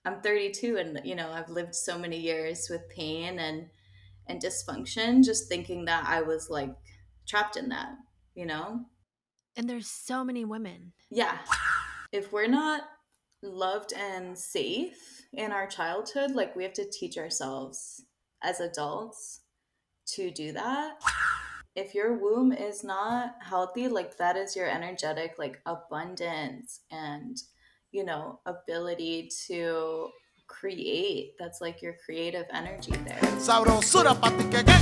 I'm 32 and, I've lived so many years with pain and dysfunction, just thinking that I was like trapped in that, you know? And there's so many women. Yeah. If we're not loved and safe in our childhood, like we have to teach ourselves as adults to do that. If your womb is not healthy, like that is your energetic, like abundance and, ability to create. That's like your creative energy there. Sabrosura pa' ti que qué.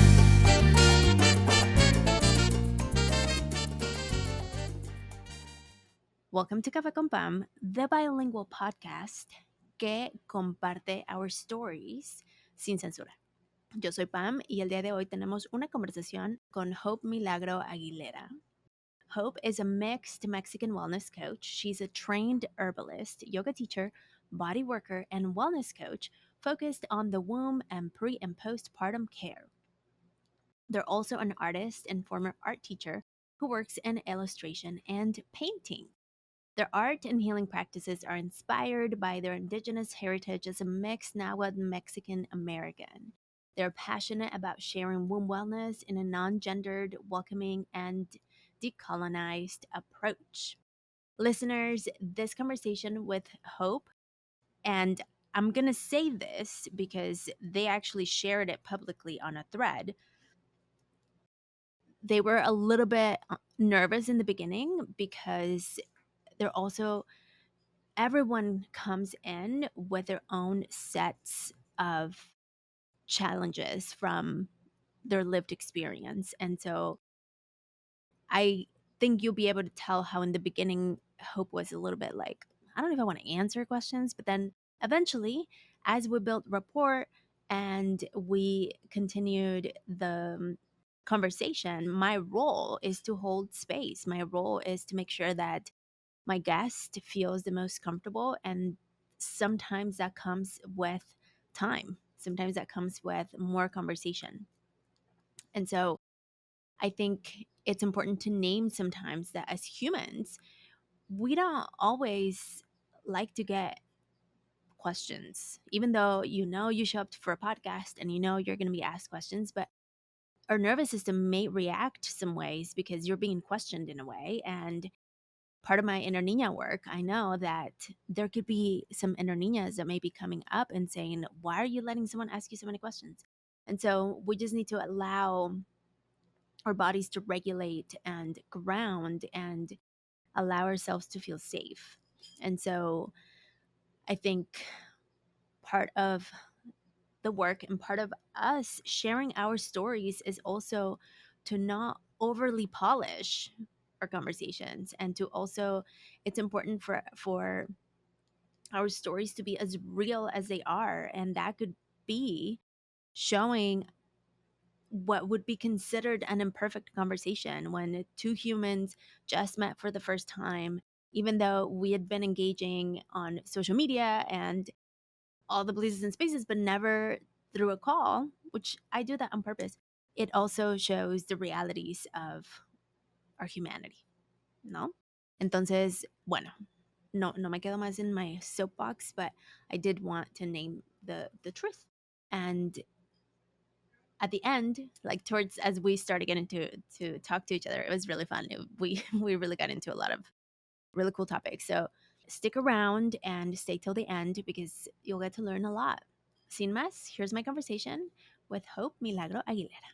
Welcome to Café con Pam, the bilingual podcast que comparte our stories sin censura. Yo soy Pam y el día de hoy tenemos una conversación con Hope Milagro Aguilera. Hope is a mixed Mexican wellness coach. She's a trained herbalist, yoga teacher, body worker, and wellness coach focused on the womb and pre and postpartum care. They're also an artist and former art teacher who works in illustration and painting. Their art and healing practices are inspired by their indigenous heritage as a mixed Nahuatl Mexican American. They're passionate about sharing womb wellness in a non gendered, welcoming, and decolonized approach. Listeners, this conversation with Hope, and I'm going to say this because they actually shared it publicly on a thread. They were a little bit nervous in the beginning because they're also everyone comes in with their own sets of challenges from their lived experience. And so I think you'll be able to tell how in the beginning, Hope was a little bit like, I don't know if I want to answer questions, but then eventually, as we built rapport and we continued the conversation, my role is to hold space. My role is to make sure that my guest feels the most comfortable. And sometimes that comes with time, sometimes that comes with more conversation. And so I think it's important to name sometimes that as humans, we don't always like to get questions, even though you show up for a podcast and you're going to be asked questions, but our nervous system may react some ways because you're being questioned in a way. And part of my inner niña work, I know that there could be some inner niñas that may be coming up and saying, why are you letting someone ask you so many questions? And so we just need to allow our bodies to regulate and ground and allow ourselves to feel safe. And so I think part of the work and part of us sharing our stories is also to not overly polish our conversations, and to also, it's important for our stories to be as real as they are, and that could be showing what would be considered an imperfect conversation when two humans just met for the first time, even though we had been engaging on social media and all the places and spaces, but never through a call, which I do that on purpose. It also shows the realities of our humanity, ¿no? Entonces, bueno, no me quedo más in my soapbox, but I did want to name the truth. And at the end, like towards as we started getting to talk to each other, it was really fun. We really got into a lot of really cool topics. So stick around and stay till the end because you'll get to learn a lot. Sin más, here's my conversation with Hope Milagro Aguilera.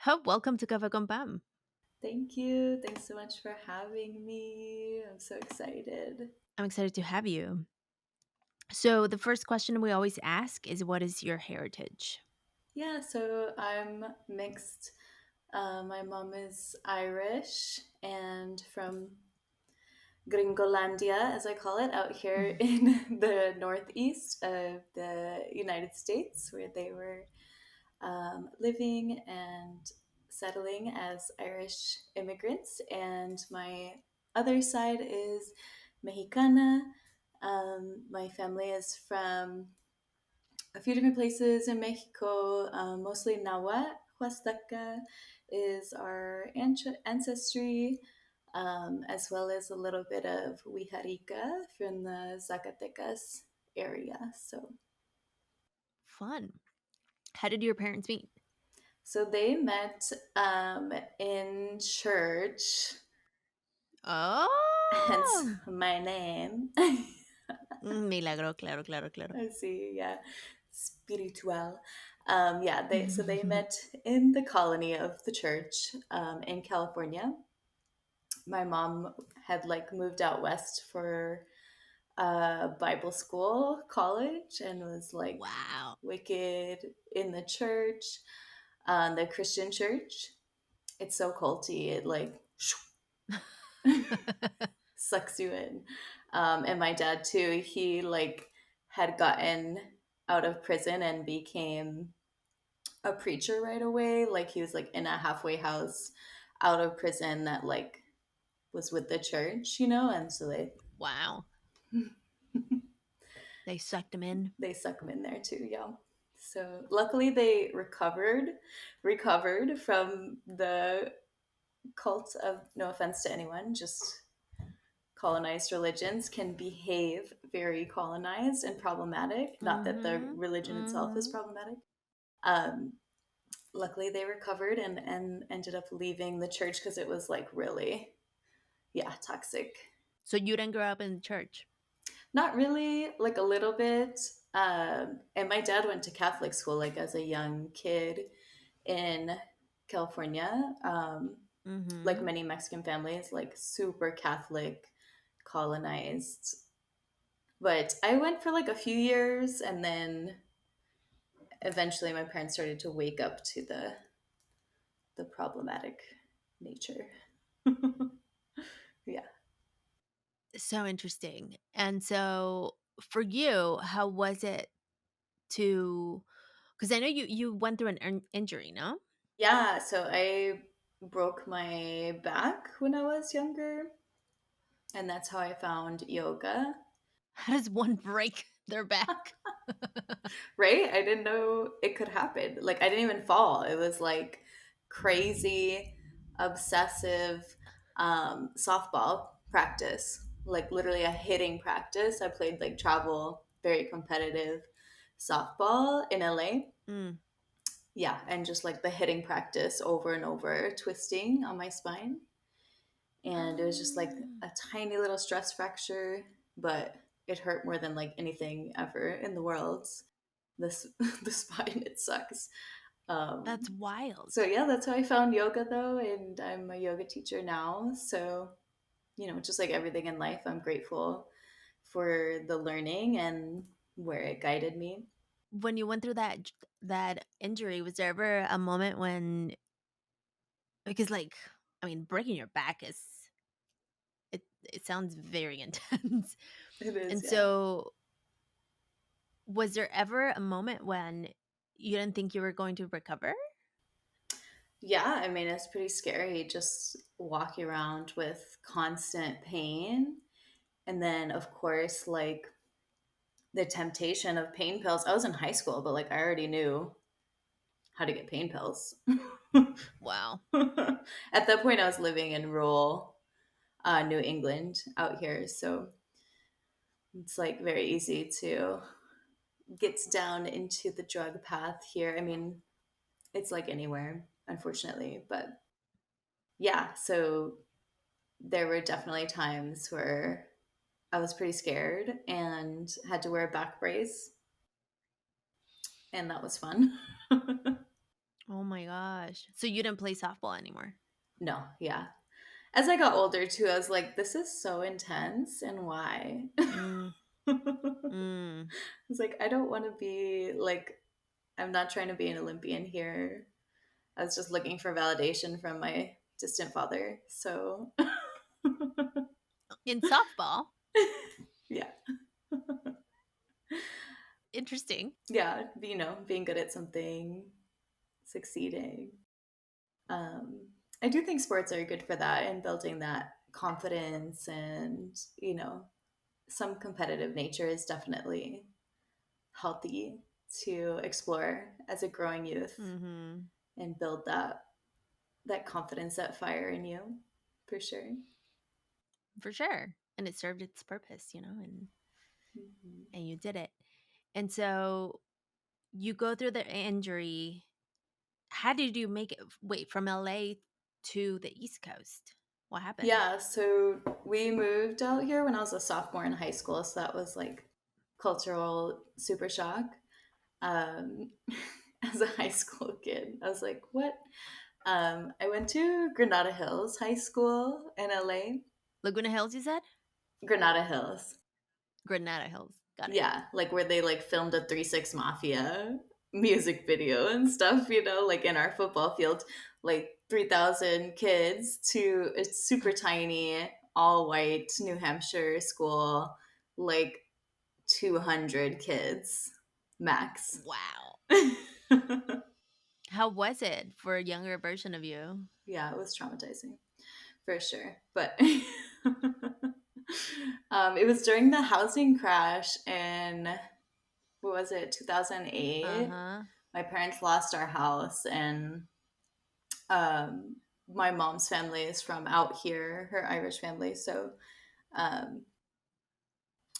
Hope, welcome to Café con Pam. Thank you. Thanks so much for having me. I'm so excited. I'm excited to have you. So the first question we always ask is, what is your heritage? Yeah, so I'm mixed. My mom is Irish and from Gringolandia, as I call it, out here in the northeast of the United States, where they were living and settling as Irish immigrants. And my other side is Mexicana. My family is from a few different places in Mexico, mostly Nahuatl. Huasteca is our ancestry, as well as a little bit of Huijarica from the Zacatecas area. So Fun. How did your parents meet? they met in church, hence Oh, my name. milagro, claro, claro, claro. I see, yeah, spiritual. Yeah, they met in the colony of the church in California. My mom had like moved out west for Bible school, college, and was like Wow. wicked in the church, the Christian church. It's so culty. It like sucks you in. And my dad too. He like had gotten out of prison and became a preacher right away. Like he was like in a halfway house out of prison that like was with the church, and so Wow. They sucked him in. they suck him in there too, yeah. So luckily they recovered from the cult of, no offense to anyone, just colonized religions can behave very colonized and problematic. Not that the Mm-hmm. religion itself is Mm-hmm. problematic. Um, Luckily they recovered and ended up leaving the church because it was like really, yeah, toxic. So you didn't grow up in church? Not really, like a little bit. And my dad went to Catholic school like as a young kid in California. Like Mm-hmm. many Mexican families, like super Catholic, colonized. But I went for like a few years, and then eventually my parents started to wake up to the problematic nature. Yeah. So interesting. And so for you, how was it to, because I know you went through an injury, no? Yeah, so I broke my back when I was younger, and that's how I found yoga. How does one break their back? Right? I didn't know it could happen. Like I didn't even fall. It was like crazy, obsessive softball practice. Like literally a hitting practice. I played like travel, very competitive softball in LA. Mm. Yeah, and just like the hitting practice over and over, twisting on my spine. And it was just like a tiny little stress fracture, but it hurt more than like anything ever in the world. This the spine, it sucks. That's So wild. yeah, that's how I found yoga though, and I'm a yoga teacher now. So just like everything in life, I'm grateful for the learning and where it guided me. When you went through that injury, was there ever a moment when, because like, I mean, breaking your back is, it sounds very intense. It is, And yeah. so was there ever a moment when you didn't think you were going to recover? Yeah, I mean, it's pretty scary just walking around with constant pain. And then, of course, like the temptation of pain pills. I was in high school, but like I already knew how to get pain pills. Wow. At that point, I was living in rural New England out here. So it's like very easy to get down into the drug path here. I mean, it's like anywhere, unfortunately. But yeah, so there were definitely times where I was pretty scared and had to wear a back brace, and that was fun. Oh my gosh. So you didn't play softball anymore? No, yeah. As I got older too, I was like, this is so intense, and why? Mm, mm. It's like, I don't want to be like, I'm not trying to be an Olympian here. I was just looking for validation from my distant father. So, In softball? yeah. Interesting. Yeah. Being good at something, succeeding. Um, I do think sports are good for that and building that confidence and, some competitive nature is definitely healthy to explore as a growing youth Mm-hmm. and build that confidence, that fire in you, for sure. For sure. And it served its purpose, and Mhm. and you did it. And so you go through the injury. How did you make it? Wait, from LA to the East Coast? What happened? Yeah, so we moved out here when I was a sophomore in high school, so that was like cultural super shock. Um, as a high school kid, I was like, "What?" I went to Granada Hills High School in LA. Laguna Hills, you said? Granada Hills, Granada Hills. Got it. yeah, like where they like filmed a 3-6 Mafia music video and stuff, like in our football field, like 3,000 kids to a super tiny, all white New Hampshire school, like 200 kids max. Wow. How was it for a younger version of you? Yeah, it was traumatizing for sure. But it was during the housing crash in, what was it, 2008? Uh-huh. My parents lost our house, and um, my mom's family is from out here, her Irish family. So um,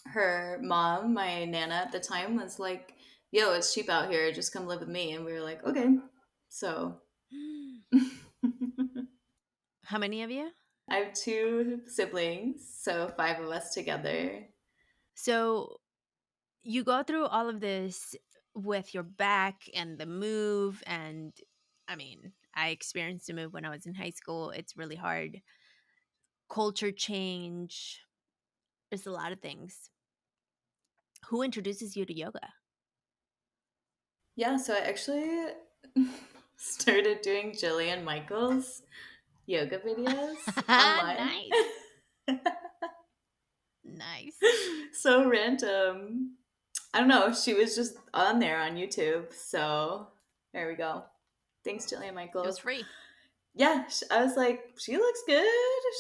her mom, my Nana at the time, was like, "Yo, it's cheap out here. Just come live with me." And we were like, "Okay." So How many of you? I have two siblings, so five of us together. So you go through all of this with your back and the move. And I mean, I experienced a move when I was in high school. It's really hard. Culture change. There's a lot of things. Who introduces you to yoga? Yeah, so I actually started doing Jillian Michaels yoga videos online. Nice. Nice. So random. I don't know. She was just on there on YouTube. So there we go. Thanks, Jillian It was Michaels. free. Yeah, I was like, she looks good.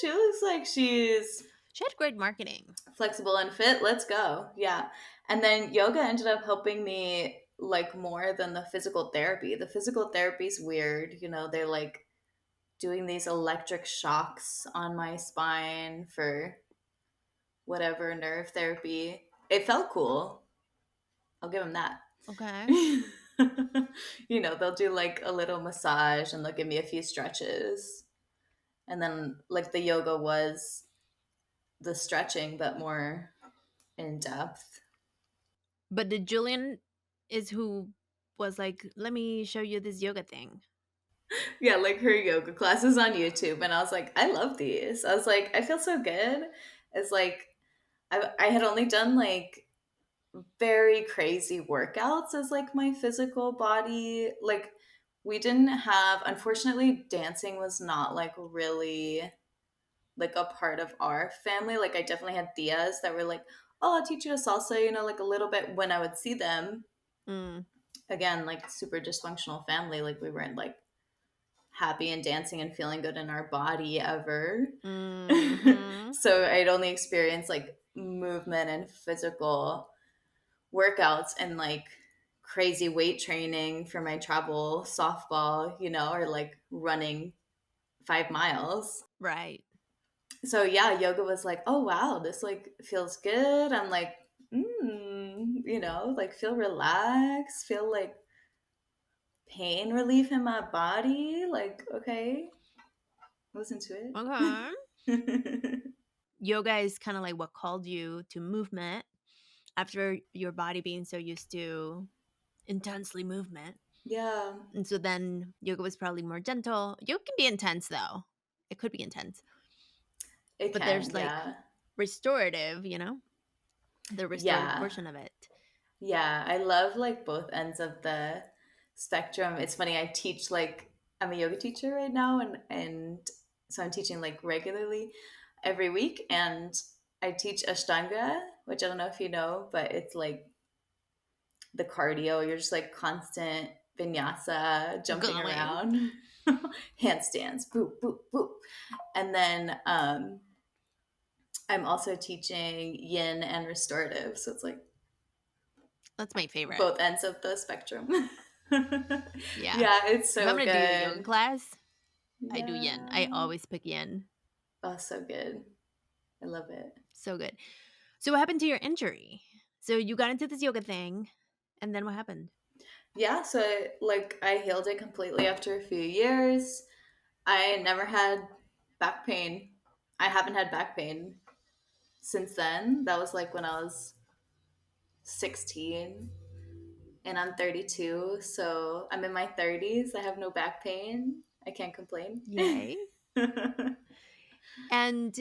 She looks like she's She had great marketing. flexible and fit. Let's go. Yeah. And then yoga ended up helping me like more than the physical therapy. The physical therapy's weird. They're like doing these electric shocks on my spine for whatever nerve therapy. It felt cool. I'll give them that. Okay. They'll do like a little massage and they'll give me a few stretches. And then like the yoga was the stretching, but more in depth. But the Julian is who was like, let me show you this yoga thing. Yeah, like her yoga classes on YouTube. And I was like, I love these. I was like, I feel so good. It's like, I had only done like very crazy workouts as like my physical body. Like, we didn't have, unfortunately, dancing was not like really like a part of our family. Like, I definitely had tias that were like, "Oh, I'll teach you a salsa," like a little bit when I would see them. Mm. Again, like super dysfunctional family. Like, we weren't like happy and dancing and feeling good in our body ever. Hmm. So I'd only experienced like movement and physical workouts and like crazy weight training for my travel softball, or like running 5 miles. Right. So yeah, yoga was like, oh wow, this like feels good. I'm like, like feel relaxed, feel like pain relief in my body. Like, okay, listen to Okay. it. Yoga is kind of like what called you to movement after your body being so used to intensely movement. Yeah, And so then yoga was probably more gentle. Yoga can be intense though. It could be intense. it But can. there's like Yeah. restorative, the restorative Yeah. portion of it. Yeah, I love like both ends of the spectrum. It's funny, I teach like I'm a yoga teacher right now, and so I'm teaching like regularly every week, and I teach Ashtanga, which I don't know if you know, but it's like the cardio. You're just like constant vinyasa, jumping Going. around, handstands, boop, boop, boop. And then I'm also teaching yin and restorative. So it's like That's my favorite. both ends of the spectrum. Yeah. Yeah, it's If I'm so going to do a yoga good. class, I do yin. I Yeah. always pick yin. Oh, so good. I love it. So good. So what happened to your injury? So you got into this yoga thing, and then what happened? Yeah, so I healed it completely after a few years. I never had back pain. I haven't had back pain since then. That was like when I was 16 and I'm 32. So I'm in my 30s. I have no back pain. I can't complain. Yay. And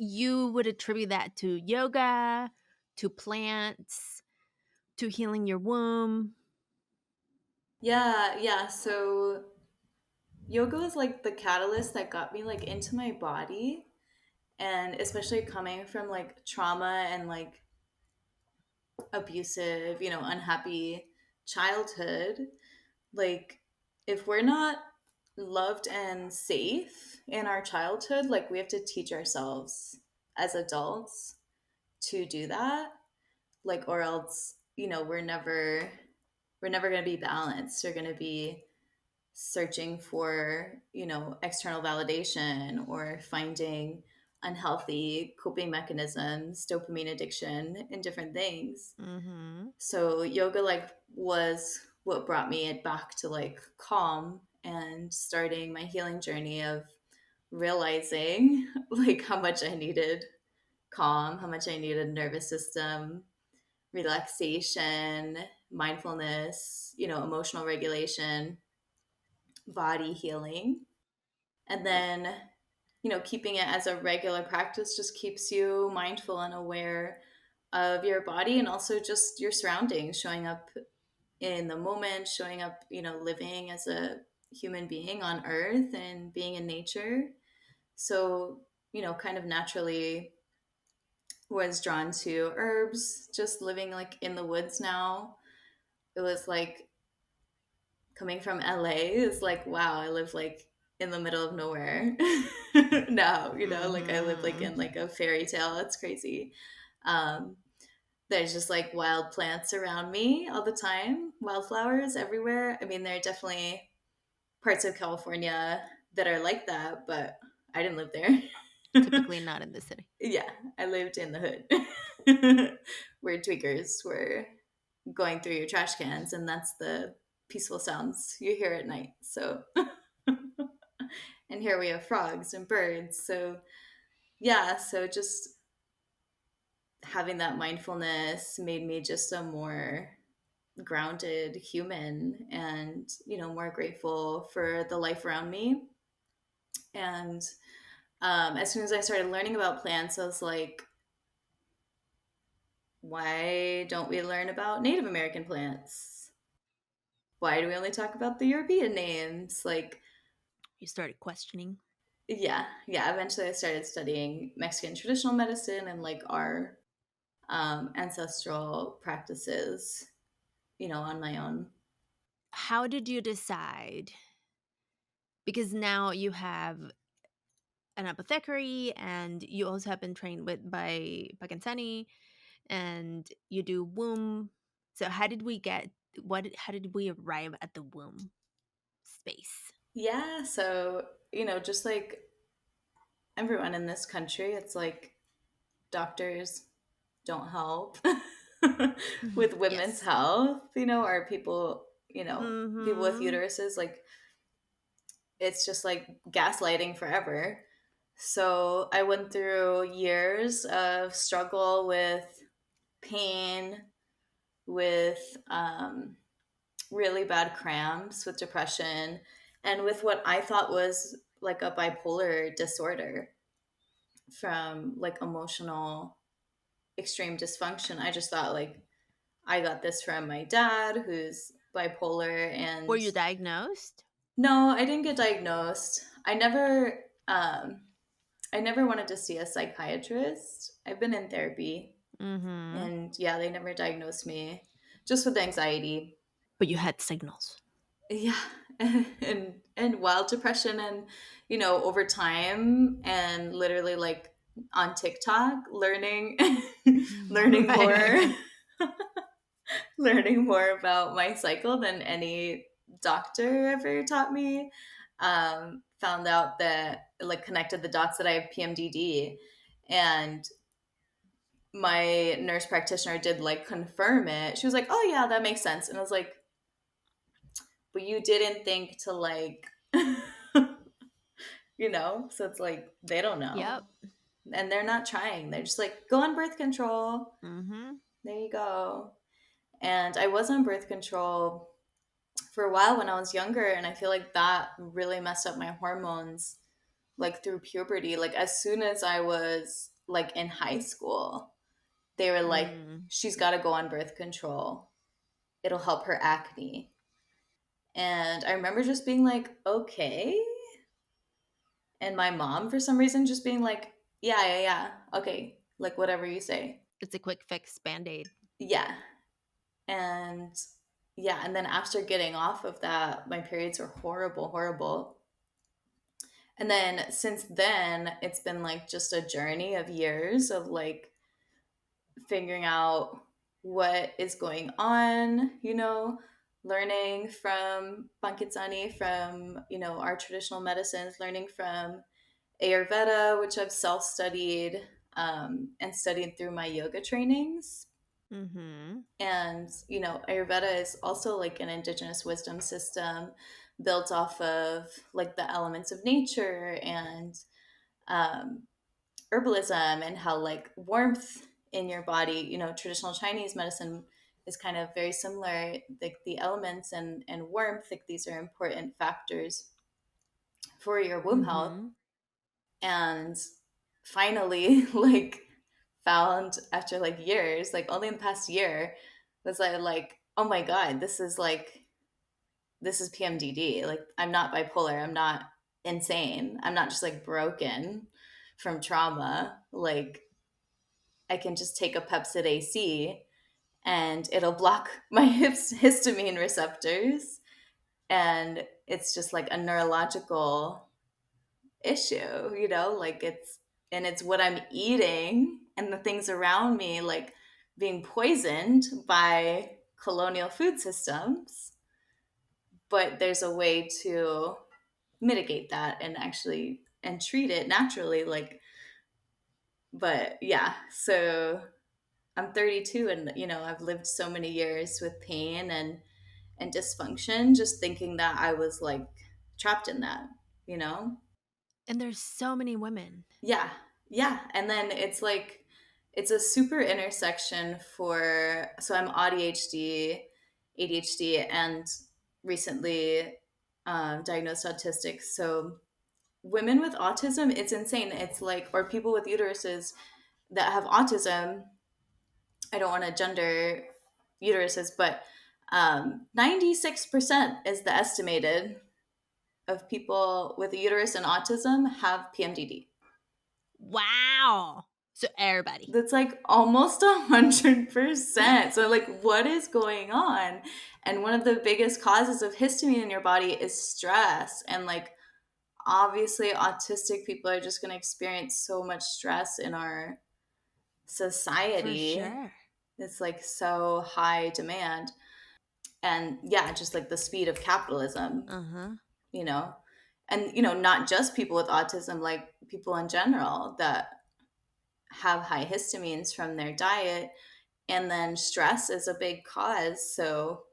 you would attribute that to yoga, to plants, to healing your womb. Yeah. So yoga was like the catalyst that got me like into my body, and especially coming from like trauma and like abusive, unhappy childhood. Like, if we're not loved and safe in our childhood, like, we have to teach ourselves as adults to do that. Like, or else, we're never going to be balanced. We're going to be searching for, external validation or finding unhealthy coping mechanisms, dopamine addiction, and different things. Mm-hmm. So yoga like was what brought me it back to like calm and starting my healing journey of realizing like how much I needed calm, how much I needed nervous system relaxation, mindfulness, emotional regulation, body healing. And then, keeping it as a regular practice just keeps you mindful and aware of your body and also just your surroundings, showing up in the moment, showing up, living as a human being on earth and being in nature. So, kind of naturally was drawn to herbs, just living like in the woods now. It was like coming from LA is like, wow, I live like in the middle of nowhere now, like I live like Mm-hmm. in like a fairy tale. It's crazy. Um, there's just like wild plants around me all the time, wildflowers everywhere. I mean, there are definitely parts of California that are like that, but I didn't live there. Typically not in the city. Yeah, I lived in the hood where tweakers were going through your trash cans, and that's the peaceful sounds you hear at night. So, and here we have frogs and birds. So, yeah, so just having that mindfulness made me just a more grounded human and, more grateful for the life around me. And as soon as I started learning about plants, I was like, why don't we learn about Native American plants? Why do we only talk about the European names? Like, You started questioning. yeah. Eventually, I started studying Mexican traditional medicine and like our ancestral practices, on my own. How did you decide? Because now you have an apothecary and you also have been trained with by Pakistani and you do womb. So how did we arrive at the womb space? Yeah, so, just like everyone in this country, it's like doctors don't help with women's Yes. health, or people with Mm-hmm. uteruses, like it's just like gaslighting forever. So I went through years of struggle with pain, with really bad cramps, with depression, and with what I thought was like a bipolar disorder from like emotional extreme dysfunction. I just thought like I got this from my dad who's bipolar. Were And you diagnosed? no, I didn't get diagnosed. I never wanted to see a psychiatrist. I've been in therapy, Mm-hmm. and yeah, they never diagnosed me just with anxiety. But you had signals. Yeah, and wild depression, and over time, and literally like on TikTok, learning learning more Right. learning more about my cycle than any doctor ever taught me. Found out that like connected the dots that I have PMDD, and my nurse practitioner did like confirm it. She was like, "Oh yeah, that makes sense." And I was like, "But you didn't think to like so it's like they don't know. Yep. And they're not trying. They're just like, go on birth control. Mm-hmm. There you go." And I was on birth control for a while when I was younger, and I feel like that really messed up my hormones like through puberty. Like as soon as I was like in high school, they were like, Mm. she's got to go on birth control. It'll help her acne. And I remember just being like, okay. And my mom, for some reason, just being like, yeah, yeah, yeah. Okay. Like, whatever you say. It's a quick fix band-aid. Yeah. And yeah. And then after getting off of that, my periods were horrible, horrible. And then since then, it's been like just a journey of years of like figuring out what is going on, learning from Pankitsani, from, our traditional medicines, learning from Ayurveda, which I've self studied and studied through my yoga trainings. Mm-hmm. And, Ayurveda is also like an indigenous wisdom system built off of like the elements of nature and um, herbalism and how like warmth in your body, traditional Chinese medicine is kind of very similar. Like the elements and warmth, like these are important factors for your womb health. Mm-hmm. And finally, like found after like years, like only in the past year, was like, oh my God, this is PMDD. Like I'm not bipolar. I'm not insane. I'm not just like broken from trauma. Like I can just take a Pepsid AC and it'll block my histamine receptors. And it's just like a neurological issue, like it's what I'm eating and the things around me, like being poisoned by colonial food systems. But there's a way to mitigate that and actually and treat it naturally. Like, but yeah, so I'm 32 and I've lived so many years with pain and dysfunction, just thinking that I was like trapped in that, you know? And there's so many women. Yeah. Yeah. And then it's like it's a super intersection for so I'm ADHD, and recently diagnosed autistic. So women with autism, it's insane. It's like or people with uteruses that have autism, I don't want to gender uteruses, but 96% is the estimated of people with a uterus and autism have PMDD. Wow. So everybody. That's like almost 100%. So, like, what is going on? And one of the biggest causes of histamine in your body is stress. And, like, obviously, autistic people are just going to experience so much stress in our For society. sure. It's like so high demand. And yeah, just like the speed of capitalism, Uh-huh. you know? And, not just people with autism, like people in general that have high histamines from their diet. And then stress is a big cause. So,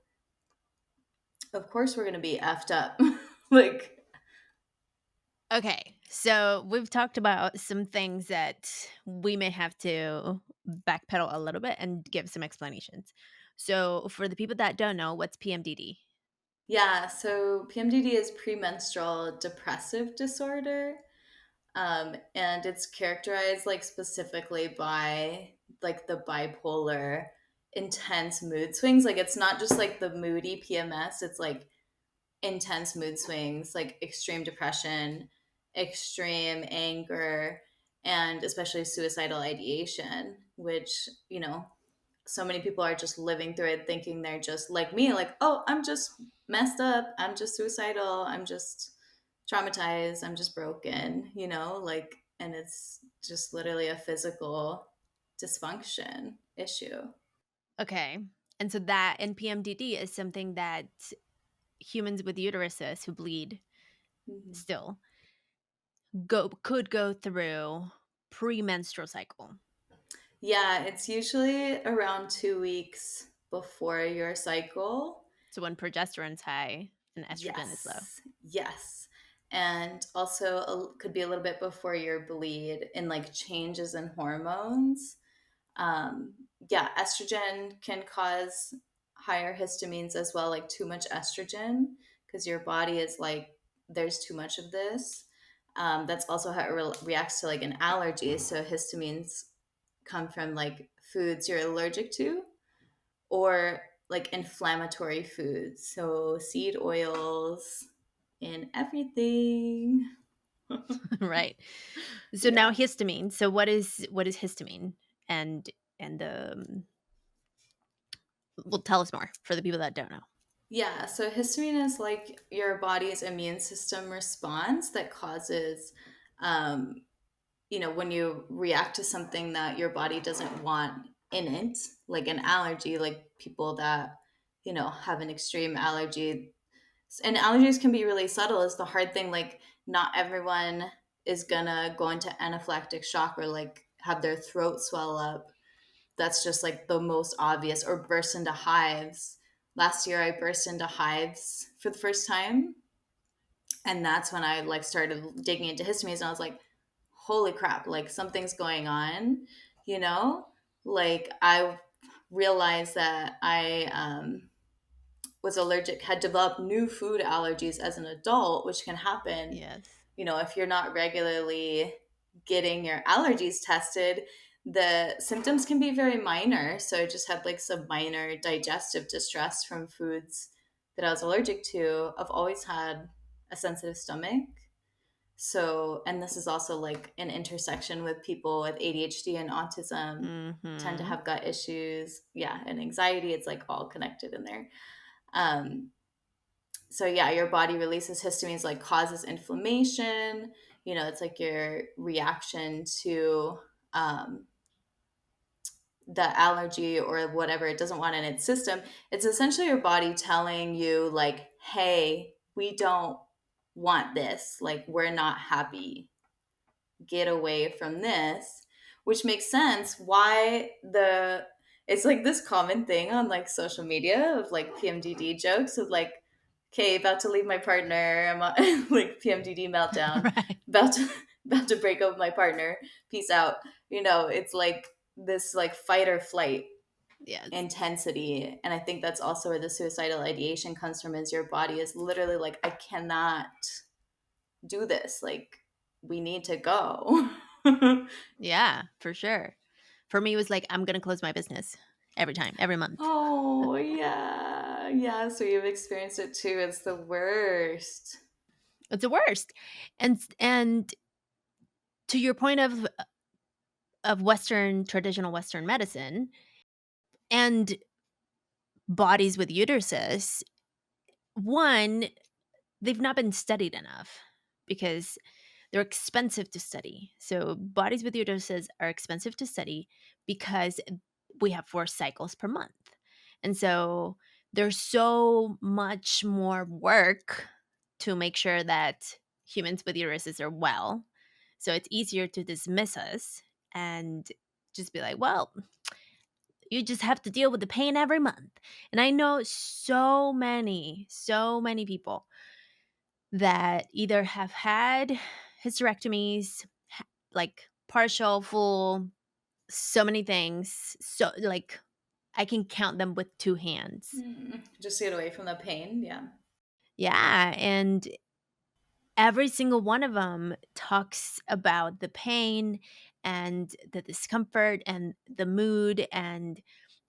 of course, we're going to be effed up. like, Okay, so we've talked about some things that we may have to backpedal a little bit and give some explanations. So, for the people that don't know, what's PMDD? yeah. So, PMDD is premenstrual depressive disorder. And it's characterized like specifically by like the bipolar intense mood swings. Like, it's not just like the moody PMS, it's like intense mood swings, like extreme depression, extreme anger, and especially suicidal ideation, which, so many people are just living through it thinking they're just like me, like, oh, I'm just messed up. I'm just suicidal. I'm just traumatized. I'm just broken, like, and it's just literally a physical dysfunction issue. Okay. And so that and PMDD is something that humans with uteruses who bleed Mhm. still could go through premenstrual cycle. Yeah, it's usually around 2 weeks before your cycle. So when progesterone's high and estrogen is low. Yes, yes. And also could be a little bit before your bleed in like changes in hormones. Um, yeah, estrogen can cause higher histamines as well, like too much estrogen, because your body is like, there's too much of this. That's also how it reacts to like an allergy. So histamines come from like foods you're allergic to or like inflammatory foods. So seed oils in everything. Right. So now Yeah. histamine. So what is histamine? And and well, tell us more for the people that don't know. Yeah, so histamine is like your body's immune system response that causes, um, when you react to something that your body doesn't want in it, like an allergy, like people that, have an extreme allergy. And allergies can be really subtle, is the hard thing. Like, not everyone is gonna go into anaphylactic shock or like have their throat swell up. That's just like the most obvious, or burst into hives. Last year I burst into hives for the first time, and that's when I like started digging into histamines, and I was like, holy crap, like something's going on, you know? Like I realized that I was allergic, had developed new food allergies as an adult, which can happen, Yes. if you're not regularly getting your allergies tested. The symptoms can be very minor. So I just had like some minor digestive distress from foods that I was allergic to. I've always had a sensitive stomach. So, and this is also like an intersection with people with ADHD and autism tend to Mhm. have gut issues. Yeah, and anxiety. It's like all connected in there. Um, so yeah, your body releases histamines, like causes inflammation. It's like your reaction to um, the allergy or whatever it doesn't want in its system. It's essentially your body telling you like, hey, we don't want this, like we're not happy, get away from this. Which makes sense why the it's like this common thing on like social media of like PMDD jokes of like, okay, about to leave my partner, I'm like PMDD meltdown, Right. about to about to break up with my partner, peace out. It's like this like fight or flight Yes. intensity. And I think that's also where the suicidal ideation comes from, is your body is literally like, I cannot do this, like we need to go. Yeah, for sure. For me, it was like, I'm going to close my business every time, every month. Oh, yeah. Yeah. So you've experienced it too. It's the worst. It's the worst. And to your point of traditional Western medicine and bodies with uteruses, one, they've not been studied enough because they're expensive to study. So bodies with uteruses are expensive to study because we have 4 cycles per month. And so there's so much more work to make sure that humans with uteruses are well. So it's easier to dismiss us and just be like, well, you just have to deal with the pain every month. And I know so many people that either have had hysterectomies, like partial, full, so many things. So, like, I can count them with 2 hands. Just get away from the pain. Yeah. Yeah. And every single one of them talks about the pain and the discomfort and the mood and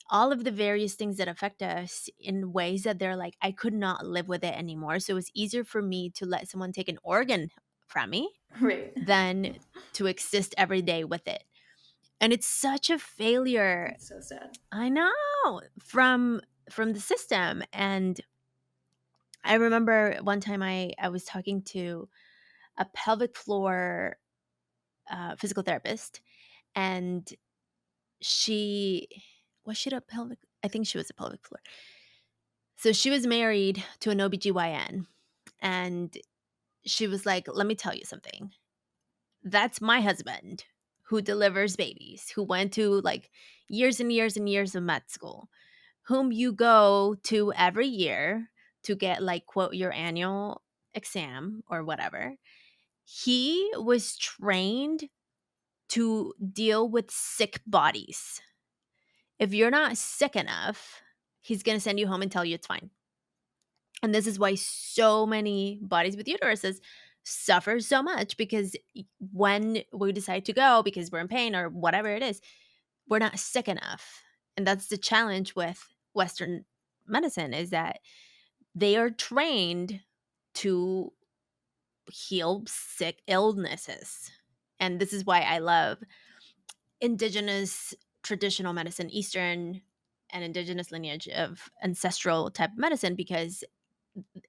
all of the various things that affect us in ways that they're like, I could not live with it anymore. So it's easier for me to let someone take an organ from me Right. than to exist every day with it. And it's such a failure. It's so sad. I know, from the system. And I remember one time I was talking to a pelvic floor physical therapist, and she was she a pelvic? I think she was a pelvic floor. So she was married to an OBGYN, and she was like, "Let me tell you something. That's my husband who delivers babies, who went to like years and years and years of med school, whom you go to every year to get like quote your annual exam or whatever. He was trained to deal with sick bodies. If you're not sick enough, he's going to send you home and tell you it's fine. And this is why so many bodies with uteruses suffer so much, because when we decide to go because we're in pain or whatever it is, we're not sick enough. And that's the challenge with Western medicine, is that they are trained to heal sick illnesses. And this is why I love indigenous traditional medicine, Eastern and indigenous lineage of ancestral type medicine, because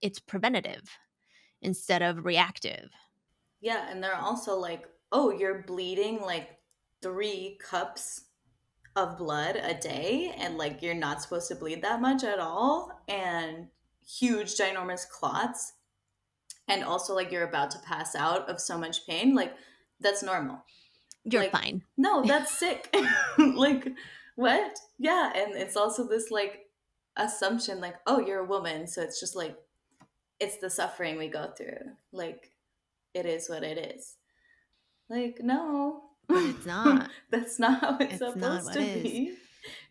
it's preventative instead of reactive. Yeah, and they're also like, oh, you're bleeding like 3 cups of blood a day, and like you're not supposed to bleed that much at all, and huge, ginormous clots, and also like you're about to pass out of so much pain. Like, that's normal. You're Like, fine. no, that's sick. Like, what? Yeah, and it's also this like assumption, like, oh, you're a woman, so it's just like it's the suffering we go through. Like, it is what it is. Like, no. But it's not. That's not how it's It's not supposed what to is. be.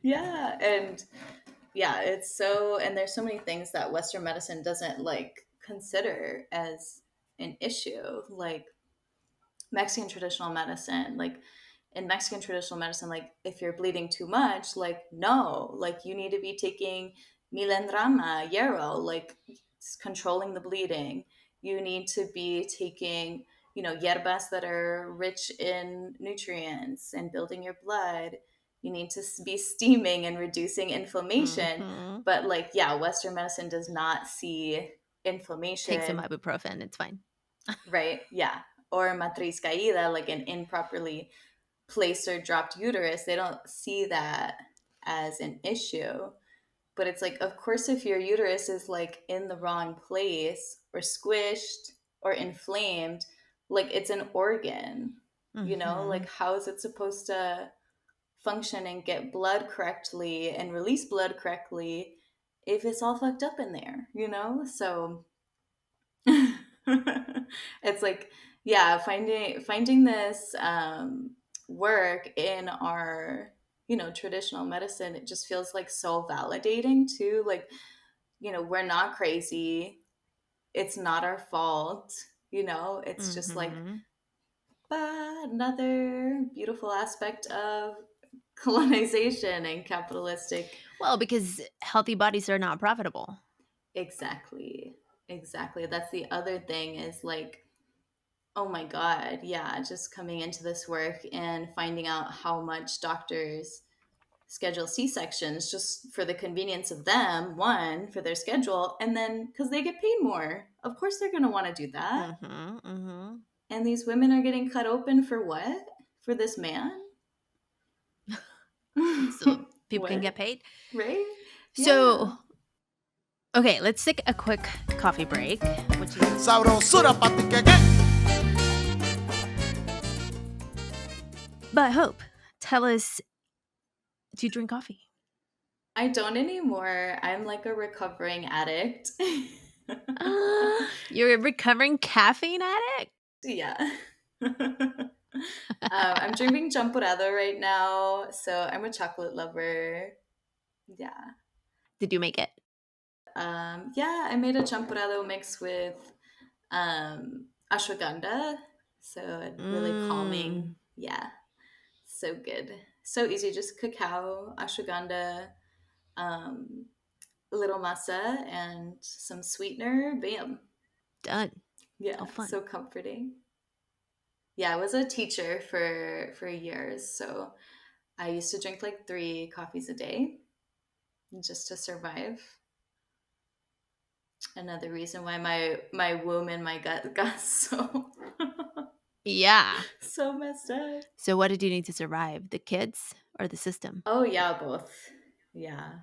Yeah, and yeah, it's so, and there's so many things that Western medicine doesn't like consider as an issue, like Mexican traditional medicine. Like, in Mexican traditional medicine, like if you're bleeding too much, like no, like you need to be taking milendrama, yarrow, like controlling the bleeding. You need to be taking, yerbas that are rich in nutrients and building your blood. You need to be steaming and reducing inflammation. Mm-hmm. But like, yeah, Western medicine does not see Take some inflammation, ibuprofen. It's fine. right? Yeah. Or matriz caída, like an improperly placed or dropped uterus. They don't see that as an issue. But it's like, of course, if your uterus is like in the wrong place or squished or inflamed, like it's an organ, Mm-hmm. like how is it supposed to function and get blood correctly and release blood correctly if it's all fucked up in there? So it's like, yeah, finding this work in our traditional medicine, it just feels like so validating too. Like, we're not crazy, it's not our fault. It's just like, Mm-hmm. another beautiful aspect of colonization and capitalistic. Well, because healthy bodies are not profitable. Exactly, that's the other thing, is like, oh my God, yeah, just coming into this work and finding out how much doctors schedule C-sections just for the convenience of them, one, for their schedule, and then because they get paid more. Of course they're going to want to do that. Mm-hmm. Mm-hmm. And these women are getting cut open for what? For this man? So people can What? get paid. Right? Yeah. So, okay, let's take a quick coffee break, which is Sabrosura pa' ti que que. But Hope, tell us, do you drink coffee? I don't anymore. I'm like a recovering addict. You're a recovering caffeine addict? Yeah. I'm drinking champurrado right now, so I'm a chocolate lover. Yeah. Did you make it? Yeah, I made a champurrado mix with ashwagandha, so really calming. Mm, Yeah, so good, so easy. Just cacao, ashwagandha, um, a little masa, and some sweetener. Bam. done. How Yeah, fun. so comforting. Yeah, I was a teacher for years, so I used to drink like 3 coffees a day just to survive. Another reason why my womb and my gut got so Yeah. so messed up. So what did you need to survive? The kids or the system? Oh yeah, both. Yeah.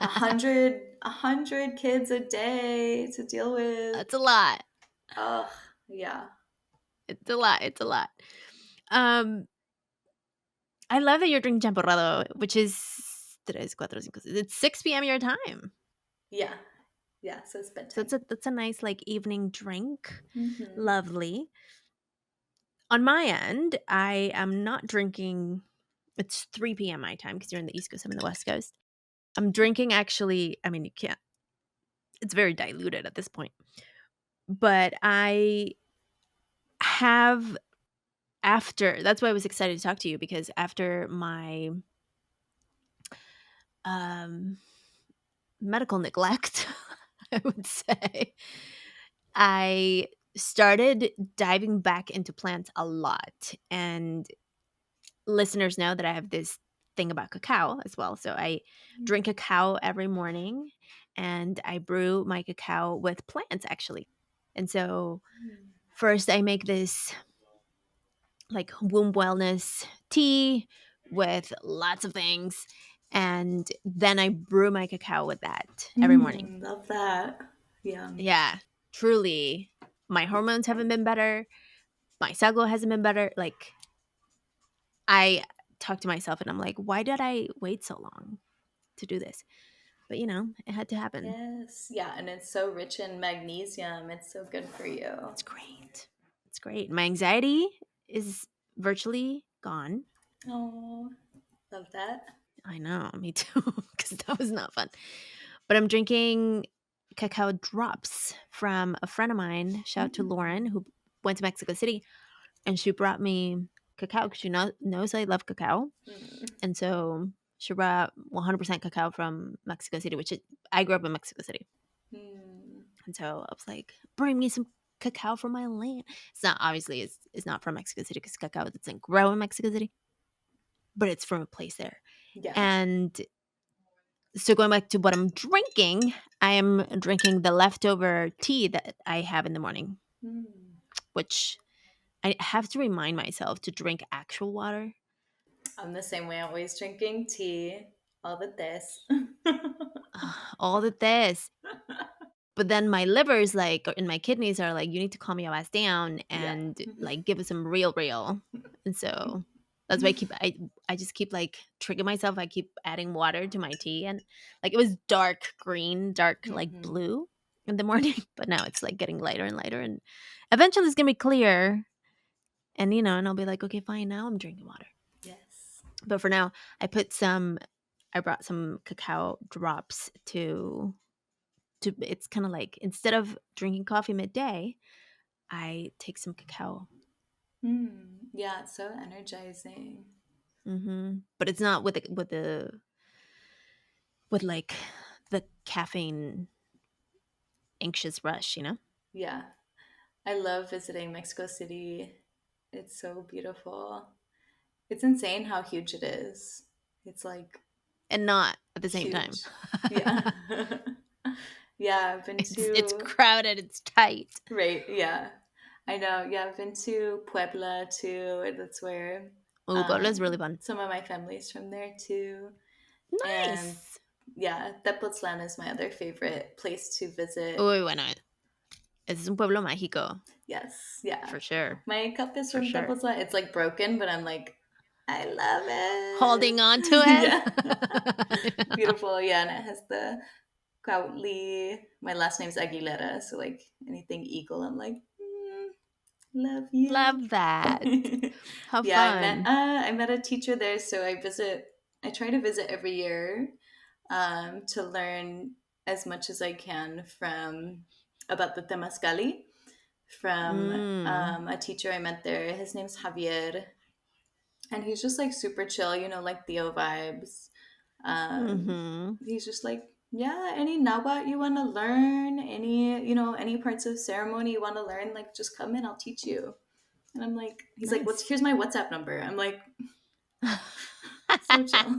A hundred kids a day to deal with. That's a lot. Ugh, yeah. It's a lot. It's a lot. Um, I love that you're drinking champurrado, which is tres, cuatro, cinco, it's 6 p.m. your time. Yeah. Yeah. So it's So bedtime. that's a nice like evening drink. Mm-hmm. Lovely. On my end, I am not drinking. It's 3 p.m. my time because you're in the East Coast, I'm in the West Coast. I'm drinking actually, I mean, you can't, it's very diluted at this point. But I have, after, that's why I was excited to talk to you, because after my um, medical neglect, I would say, I started diving back into plants a lot. And listeners know that I have this thing about cacao as well. So I drink cacao every morning and I brew my cacao with plants actually. And so first I make this like womb wellness tea with lots of things. And then I brew my cacao with that every morning. Love that. Yum. Yeah, truly. My hormones haven't been better. My cycle hasn't been better. Like, I talk to myself and I'm like, why did I wait so long to do this? But it had to happen. Yes. Yeah. And it's so rich in magnesium. It's so good for you. It's great. It's great. My anxiety is virtually gone. Oh, love that. I know, me too, because that was not fun. But I'm drinking cacao drops from a friend of mine. Shout out to Lauren, who went to Mexico City, and she brought me cacao because she knows I love cacao. Mm. And so she brought 100% cacao from Mexico City, I grew up in Mexico City. Mm. And so I was like, bring me some cacao from my land. It's not, obviously, it's not from Mexico City because cacao doesn't grow in Mexico City, but it's from a place there. Yeah. And so going back to what I'm drinking, I am drinking the leftover tea that I have in the morning, Mm. which I have to remind myself to drink actual water. I'm the same way. Always drinking tea. All the this. All of this. But then my liver's like, and my kidneys are like, you need to calm your ass down Yeah. and like give us some real. And so that's why I just keep like tricking myself. I keep adding water to my tea, and like it was dark green, dark like Mm-hmm. blue in the morning, but now it's like getting lighter and lighter, and eventually it's gonna be clear. And I'll be like, okay, fine, now I'm drinking water. Yes. But for now, I brought some cacao drops to it's kind of like, instead of drinking coffee midday, I take some cacao. Yeah, it's so energizing. But it's not with like the caffeine anxious rush. Yeah. I love visiting Mexico City. It's so beautiful. It's insane how huge it is. It's like And not at the same time. huge. Yeah. Yeah, I've been It's to, crowded, it's tight. right, yeah. I know. Yeah, I've been to Puebla too. That's where Oh, Puebla is really fun. some of my family's from there too. And Nice. yeah, Tepoztlan is my other favorite place to visit. Uy, bueno, es un pueblo mágico, Yes, yeah. for sure. My cup is For from sure. Tepoztlan. It's like broken, but I'm like, I love Holding on to it. it. Yeah. Beautiful. Yeah, and it has the Cuautli. My last name's Aguilera, so like anything eagle, I'm like, love you. Love that. How Yeah, fun. I met a teacher there, so I try to visit every year to learn as much as I can from about the Temascali from Mm. a teacher I met there. His name's Javier, and he's just like super chill, like Theo vibes. Mm-hmm. He's just like, yeah, any Nahuatl you want to learn, any parts of ceremony you want to learn, like just come in, I'll teach you. And I'm like, he's like, Nice. here's my WhatsApp number. I'm like, so chill.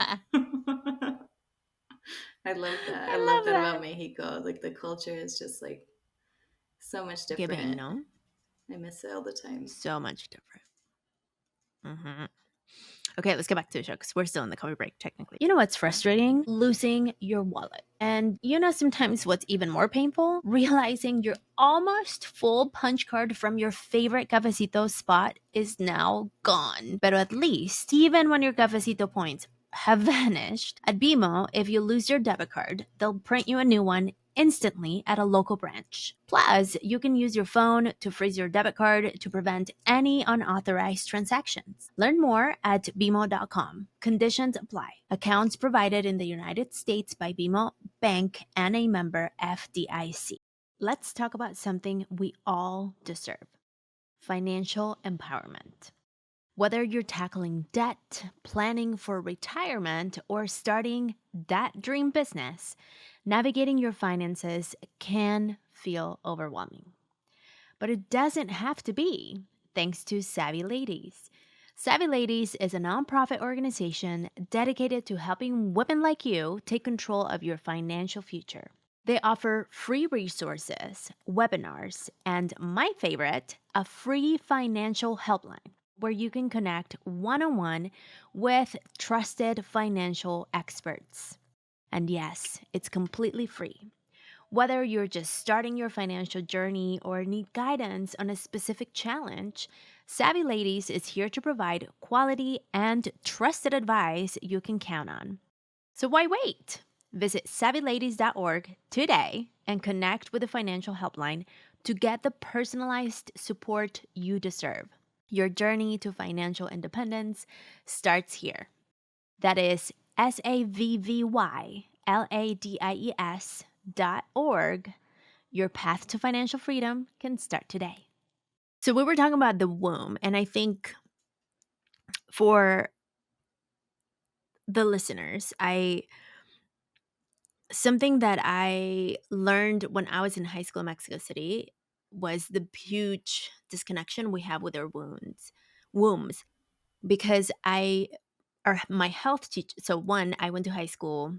I love that. I I love love that about that. Mexico. Like the culture is just like so much Giving, different. no? I miss it all the time. So much different. Hmm. Okay, let's get back to the show because we're still in the coffee break, technically. You know what's frustrating? Losing your wallet. And you know sometimes what's even more painful? Realizing your almost full punch card from your favorite cafecito spot is now gone. But at least, even when your cafecito points have vanished, at BMO, if you lose your debit card, they'll print you a new one instantly at a local branch. Plus, you can use your phone to freeze your debit card to prevent any unauthorized transactions. Learn more at bmo.com. Conditions apply. Accounts provided in the United States by BMO Bank and a member FDIC. Let's talk about something we all deserve: financial empowerment. Whether you're tackling debt, planning for retirement, or starting that dream business, navigating your finances can feel overwhelming. But it doesn't have to be, thanks to Savvy Ladies. Savvy Ladies is a nonprofit organization dedicated to helping women like you take control of your financial future. They offer free resources, webinars, and my favorite, a free financial helpline where you can connect one on one with trusted financial experts. And yes, it's completely free. Whether you're just starting your financial journey or need guidance on a specific challenge, Savvy Ladies is here to provide quality and trusted advice you can count on. So why wait? Visit savvyladies.org today and connect with the financial helpline to get the personalized support you deserve. Your journey to financial independence starts here. That is savvyladies.org. Your path to financial freedom can start today. So we were talking about the womb, and I think for the listeners, something that I learned when I was in high school in Mexico City was the huge disconnection we have with our wombs, because my health teacher. So one, I went to high school.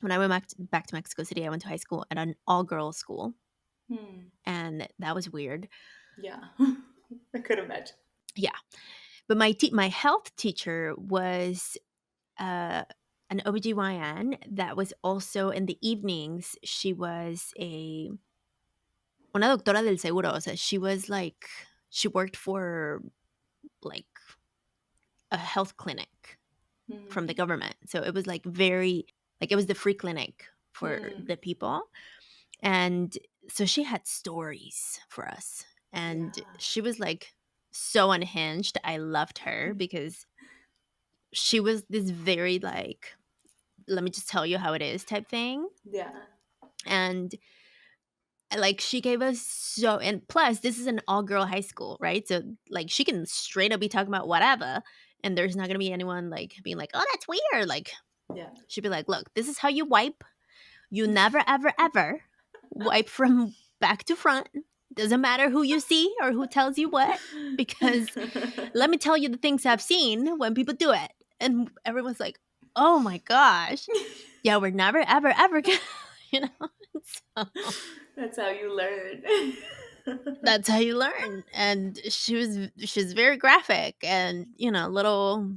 When I went back to Mexico City, I went to high school at an all girls school, Hmm. and that was weird. Yeah. I could imagine. Yeah, but my health teacher was uh, an OBGYN that was also in the evenings. She was una doctora del seguro. O sea, she worked for like a health clinic from the Hmm. government. So it was like very, like it was the free clinic for Hmm. the people. And so she had stories for us. And Yeah. she was like so unhinged. I loved her because she was this very like, let me just tell you how it is type thing. Yeah. And like she gave us so, and plus this is an all girl high school, right? So like she can straight up be talking about whatever, and there's not gonna be anyone like being like, oh, that's weird. Like Yeah. she'd be like, look, this is how you wipe. You never ever ever wipe from back to front. Doesn't matter who you see or who tells you what, because let me tell you the things I've seen when people do it. And everyone's like, oh my gosh, yeah, we're never ever ever gonna, you know. So That's how you learn. that's how you learn. And she's very graphic, and little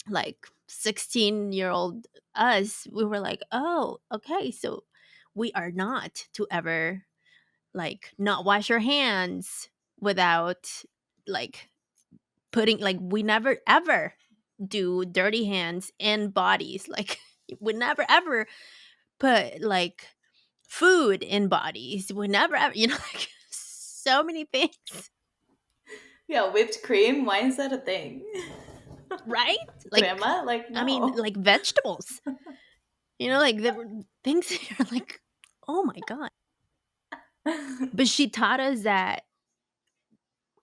like 16-year-old us, we were like, oh, okay, so we are not to ever like not wash your hands without like putting, like we never ever do dirty hands in bodies, like we never ever put like food in bodies, we never ever, like so many things. Yeah, whipped cream. Why is that a thing? Right? Like, Crema? Like, I mean, no. like vegetables, like there were things that you're like, oh my god. But she taught us that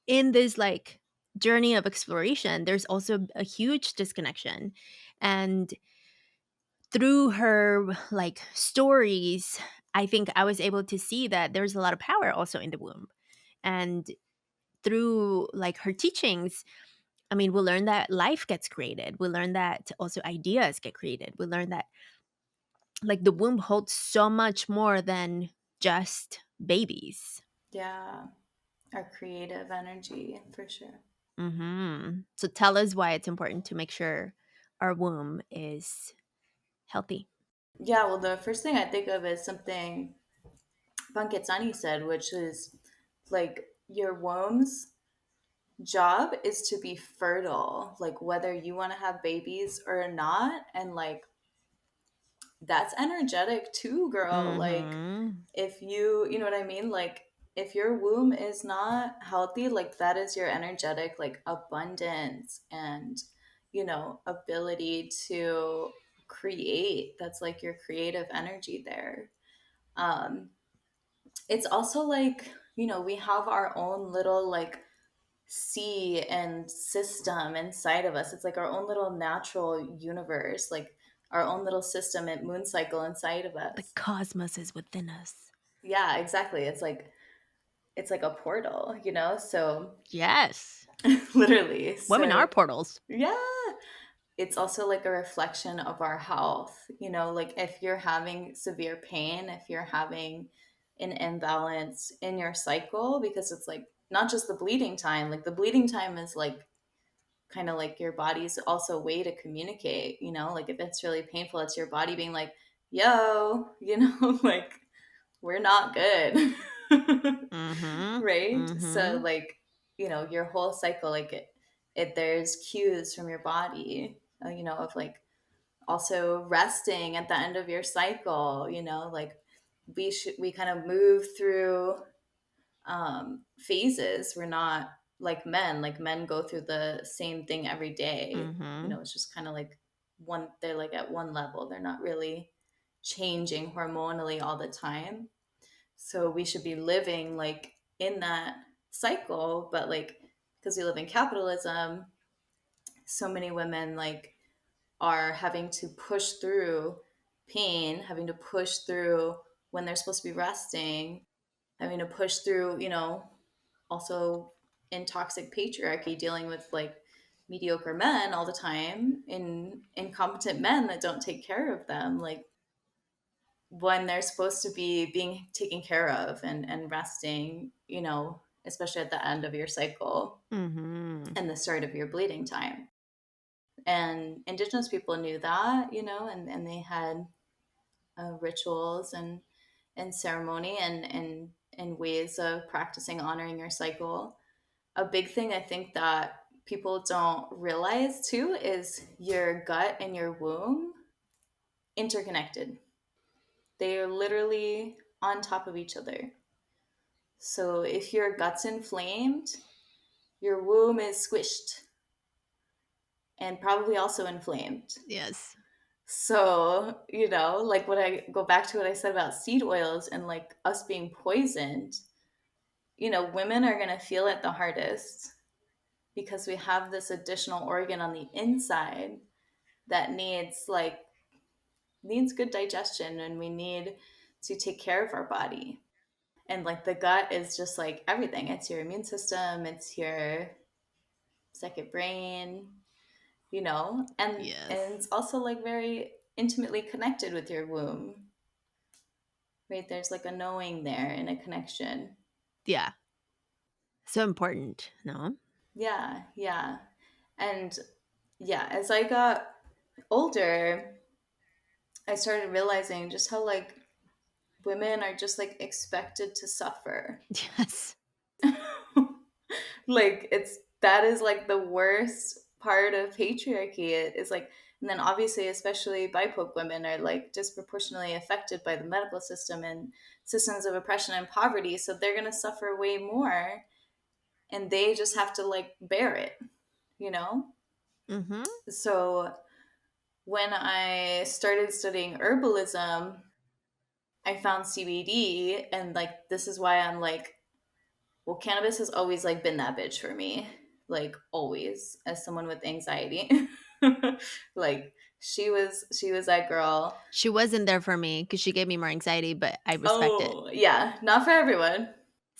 in this like journey of exploration, there's also a huge disconnection. And through her like stories, I think I was able to see that there's a lot of power also in the womb. And through like her teachings, I mean, we learn that life gets created. We learn that also ideas get created. We learn that like the womb holds so much more than just babies. Yeah, our creative energy for sure. So tell us why it's important to make sure our womb is healthy. Yeah, well, the first thing I think of is something Panketsani said, which is like your womb's job is to be fertile, like whether you want to have babies or not. And like that's energetic too, girl. Like Mm-hmm. if you know what I mean? Like if your womb is not healthy, like that is your energetic, like abundance and, ability to create. That's like your creative energy there. Um, it's also like, we have our own little like sea and system inside of us. It's like our own little natural universe, like our own little system and moon cycle inside of The us. cosmos is within us. Yeah, exactly. It's like a portal, So Yes. literally. Women are So portals. yeah, it's also like a reflection of our health, like if you're having severe pain, if you're having an imbalance in your cycle, because it's like not just the bleeding time, like the bleeding time is like kind of like your body's also a way to communicate, like if it's really painful, it's your body being like, yo, like we're not good. Mm-hmm. Right? So Mm-hmm. like, your whole cycle, like there's cues from your body, of like also resting at the end of your cycle, like we kind of move through phases. We're not like men go through the same thing every day. Mm-hmm. It's just kind of like they're like at one level. They're not really changing hormonally all the time. So we should be living like in that cycle, but like because we live in capitalism, so many women like are having to push through pain, having to push through when they're supposed to be resting, having to push through, also in toxic patriarchy, dealing with like mediocre men all the time, in incompetent men that don't take care of them, like when they're supposed to be being taken care of and resting, especially at the end of your cycle Mm-hmm. and the start of your bleeding time. And indigenous people knew that, and they had rituals and ceremony and ways of practicing honoring your cycle. A big thing I think that people don't realize too is your gut and your womb interconnected. They are literally on top of each other. So if your gut's inflamed, your womb is squished and probably also inflamed. Yes. So, like what I go back to what I said about seed oils and like us being poisoned, women are going to feel it the hardest because we have this additional organ on the inside that needs good digestion, and we need to take care of our body. And like the gut is just like everything. It's your immune system, it's your second brain, and Yes. it's also like very intimately connected with your womb. Right? There's like a knowing there and a connection. Yeah. So important, no? Yeah, yeah. And yeah, as I got older, I started realizing just how like women are just like expected to suffer. Yes. Like it's that is like the worst part of patriarchy. It is like, and then obviously especially BIPOC women are like disproportionately affected by the medical system and systems of oppression and poverty, so they're going to suffer way more, and they just have to like bear it, you know Mm-hmm. so when I started studying herbalism, I found CBD, and like this is why I'm like, well, cannabis has always like been that bitch for me, like always, as someone with anxiety. Like she was that girl. She wasn't there for me because she gave me more anxiety, but I respect it. Oh yeah, not for everyone.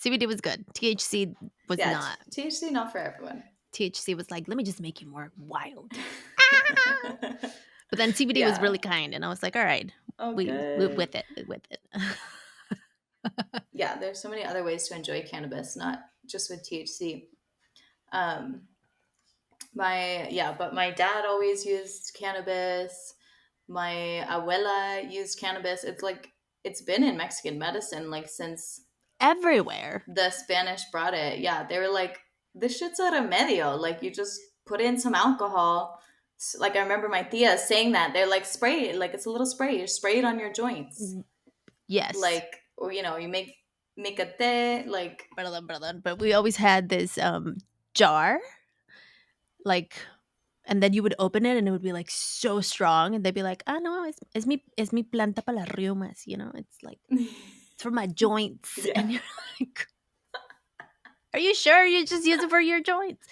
CBD was good. THC was Yeah, not. THC not for everyone. THC was like, let me just make you more wild. But then CBD was really Yeah. kind, and I was like, all right, Oh we good. with it, with it. Yeah, there's so many other ways to enjoy cannabis, not just with THC. But my dad always used cannabis. My abuela used cannabis. It's been in Mexican medicine like since Everywhere. the Spanish brought it. Yeah, they were like, this shit's a remedio. Like, you just put in some alcohol. Like, I remember my tia saying that. They're like, spray it. Like, it's a little spray. You spray it on your joints. Yes. Like, or, you make a té. Like, Perdón. But we always had this jar, like, and then you would open it and it would be like so strong, and they'd be like, "Ah, no, es mi planta para las reumas," it's like it's for my joints, yeah, and you're like, "Are you sure you just use it for your joints?"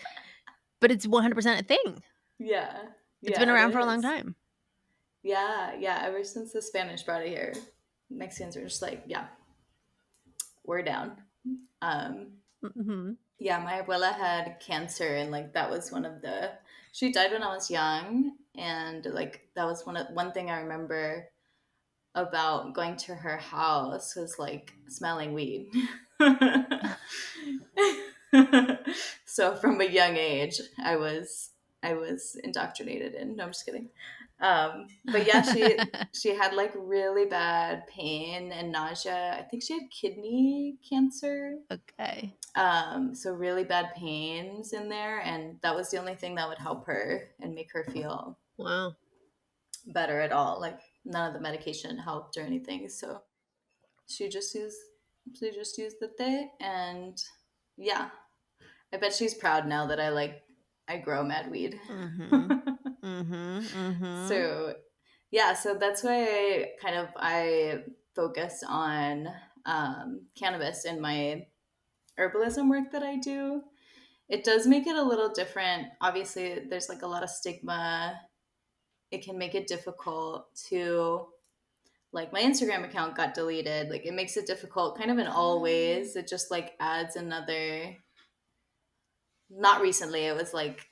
But it's 100% a thing. yeah, It's been yeah, it around for a long is. time. Yeah, yeah. Ever since the Spanish brought it here, Mexicans are just like, yeah, we're down. Um, Hmm. yeah, my abuela had cancer, and like that was she died when I was young, and like that was one thing I remember about going to her house was like smelling weed. So from a young age, I was indoctrinated in. No, I'm just kidding. But yeah, she had like really bad pain and nausea. I think she had kidney cancer. Okay. So really bad pains in there, and that was the only thing that would help her and make her feel Wow. better at all. Like none of the medication helped or anything. So she just used she just used the thing, and yeah, I bet she's proud now that I grow mad weed. Mhm. Mhm. Mhm. So yeah, so that's why I focus on cannabis in my herbalism work that I do. It does make it a little different. Obviously, there's like a lot of stigma. It can make it difficult to, like, my Instagram account got deleted. Like, it makes it difficult kind of in all ways. It just like adds another. Not recently. It was like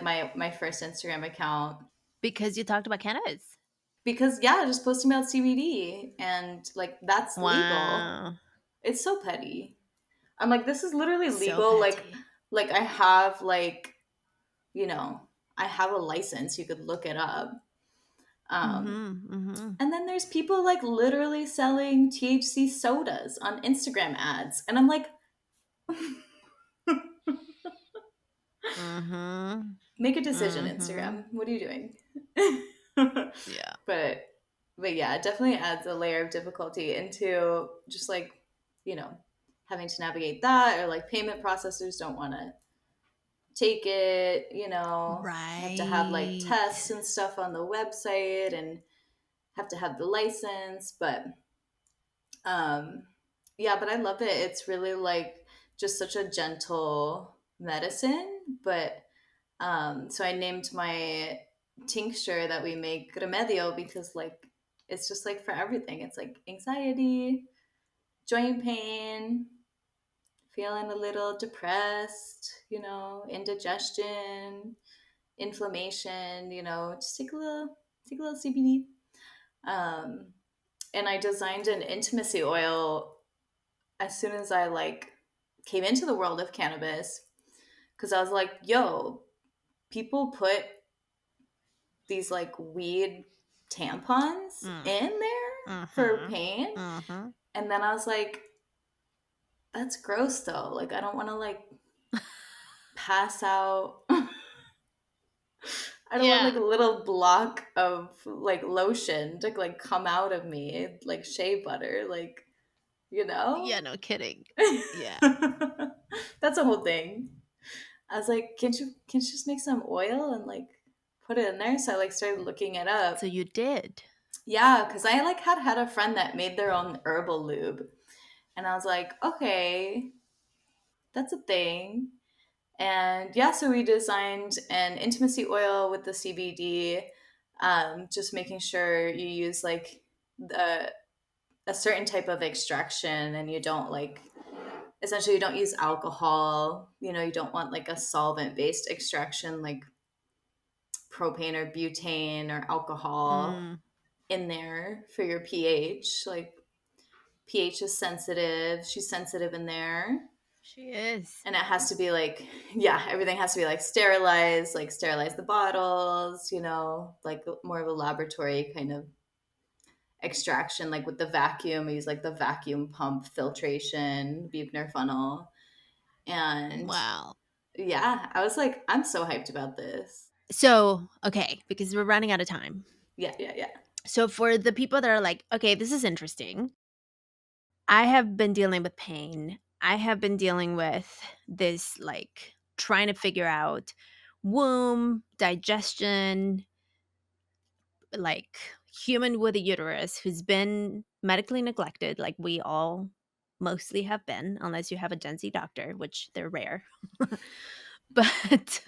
my first Instagram account Because you talked about cannabis. because yeah, just posting about CBD and like that's legal. Wow. It's so petty. I'm like, this is literally So legal. Like, petty. like I have like you know I have a license. You could look it up. Um, Mhm. Mhm. and then there's people like literally selling THC sodas on Instagram ads, and I'm like, Mhm. make a decision, Mhm. Instagram. What are you doing? Yeah. but but yeah, it definitely adds a layer of difficulty into just like you know having to navigate that, or like payment processors don't want to take it. You have to have like Right. tests and stuff on the website and have to have the license. But yeah, but I love it. It's really like just such a gentle medicine. But so I named my tincture that we make Remedio because like it's just like for everything. It's like anxiety, joint pain, feeling a little depressed, indigestion, inflammation, just take a little CBD. Um, and I designed an intimacy oil as soon as I like came into the world of cannabis because I was like, yo, people put these like weed tampons Mm. in there for Mhm. pain. Mhm. And then I was like, that's gross though. Like I don't want to like pass out. I don't want Yeah. like a little block of like lotion to like come out of me like shea butter, like you Yeah, know. no kidding. Yeah. That's a whole thing. I was like, can't you just make some oil and like put it in there? So I like started looking it So up. you did. Yeah, because I like had a friend that made their own herbal lube, and I was like, okay, that's a thing. And yeah, so we designed an intimacy oil with the CBD, just making sure you use like the a certain type of extraction, and you don't like essentially you don't use alcohol. You don't want like a solvent based extraction like propane or butane or alcohol Mm. in there for your pH. Like pH is sensitive. She's sensitive in there. She is. And it has to be like, yeah, everything has to be like sterilized, like sterilize the bottles, like more of a laboratory kind of extraction, like with the vacuum. I use like the vacuum pump filtration, Buchner funnel. And Wow. yeah, I was like, I'm so hyped about this. So, okay, because we're running out of time. Yeah, yeah, yeah. So, for the people that are like, okay, this is interesting, I have been dealing with pain. I have been dealing with this, like, trying to figure out womb, digestion, like, human with a uterus who's been medically neglected, like we all mostly have been, unless you have a Gen Z doctor, which they're rare. But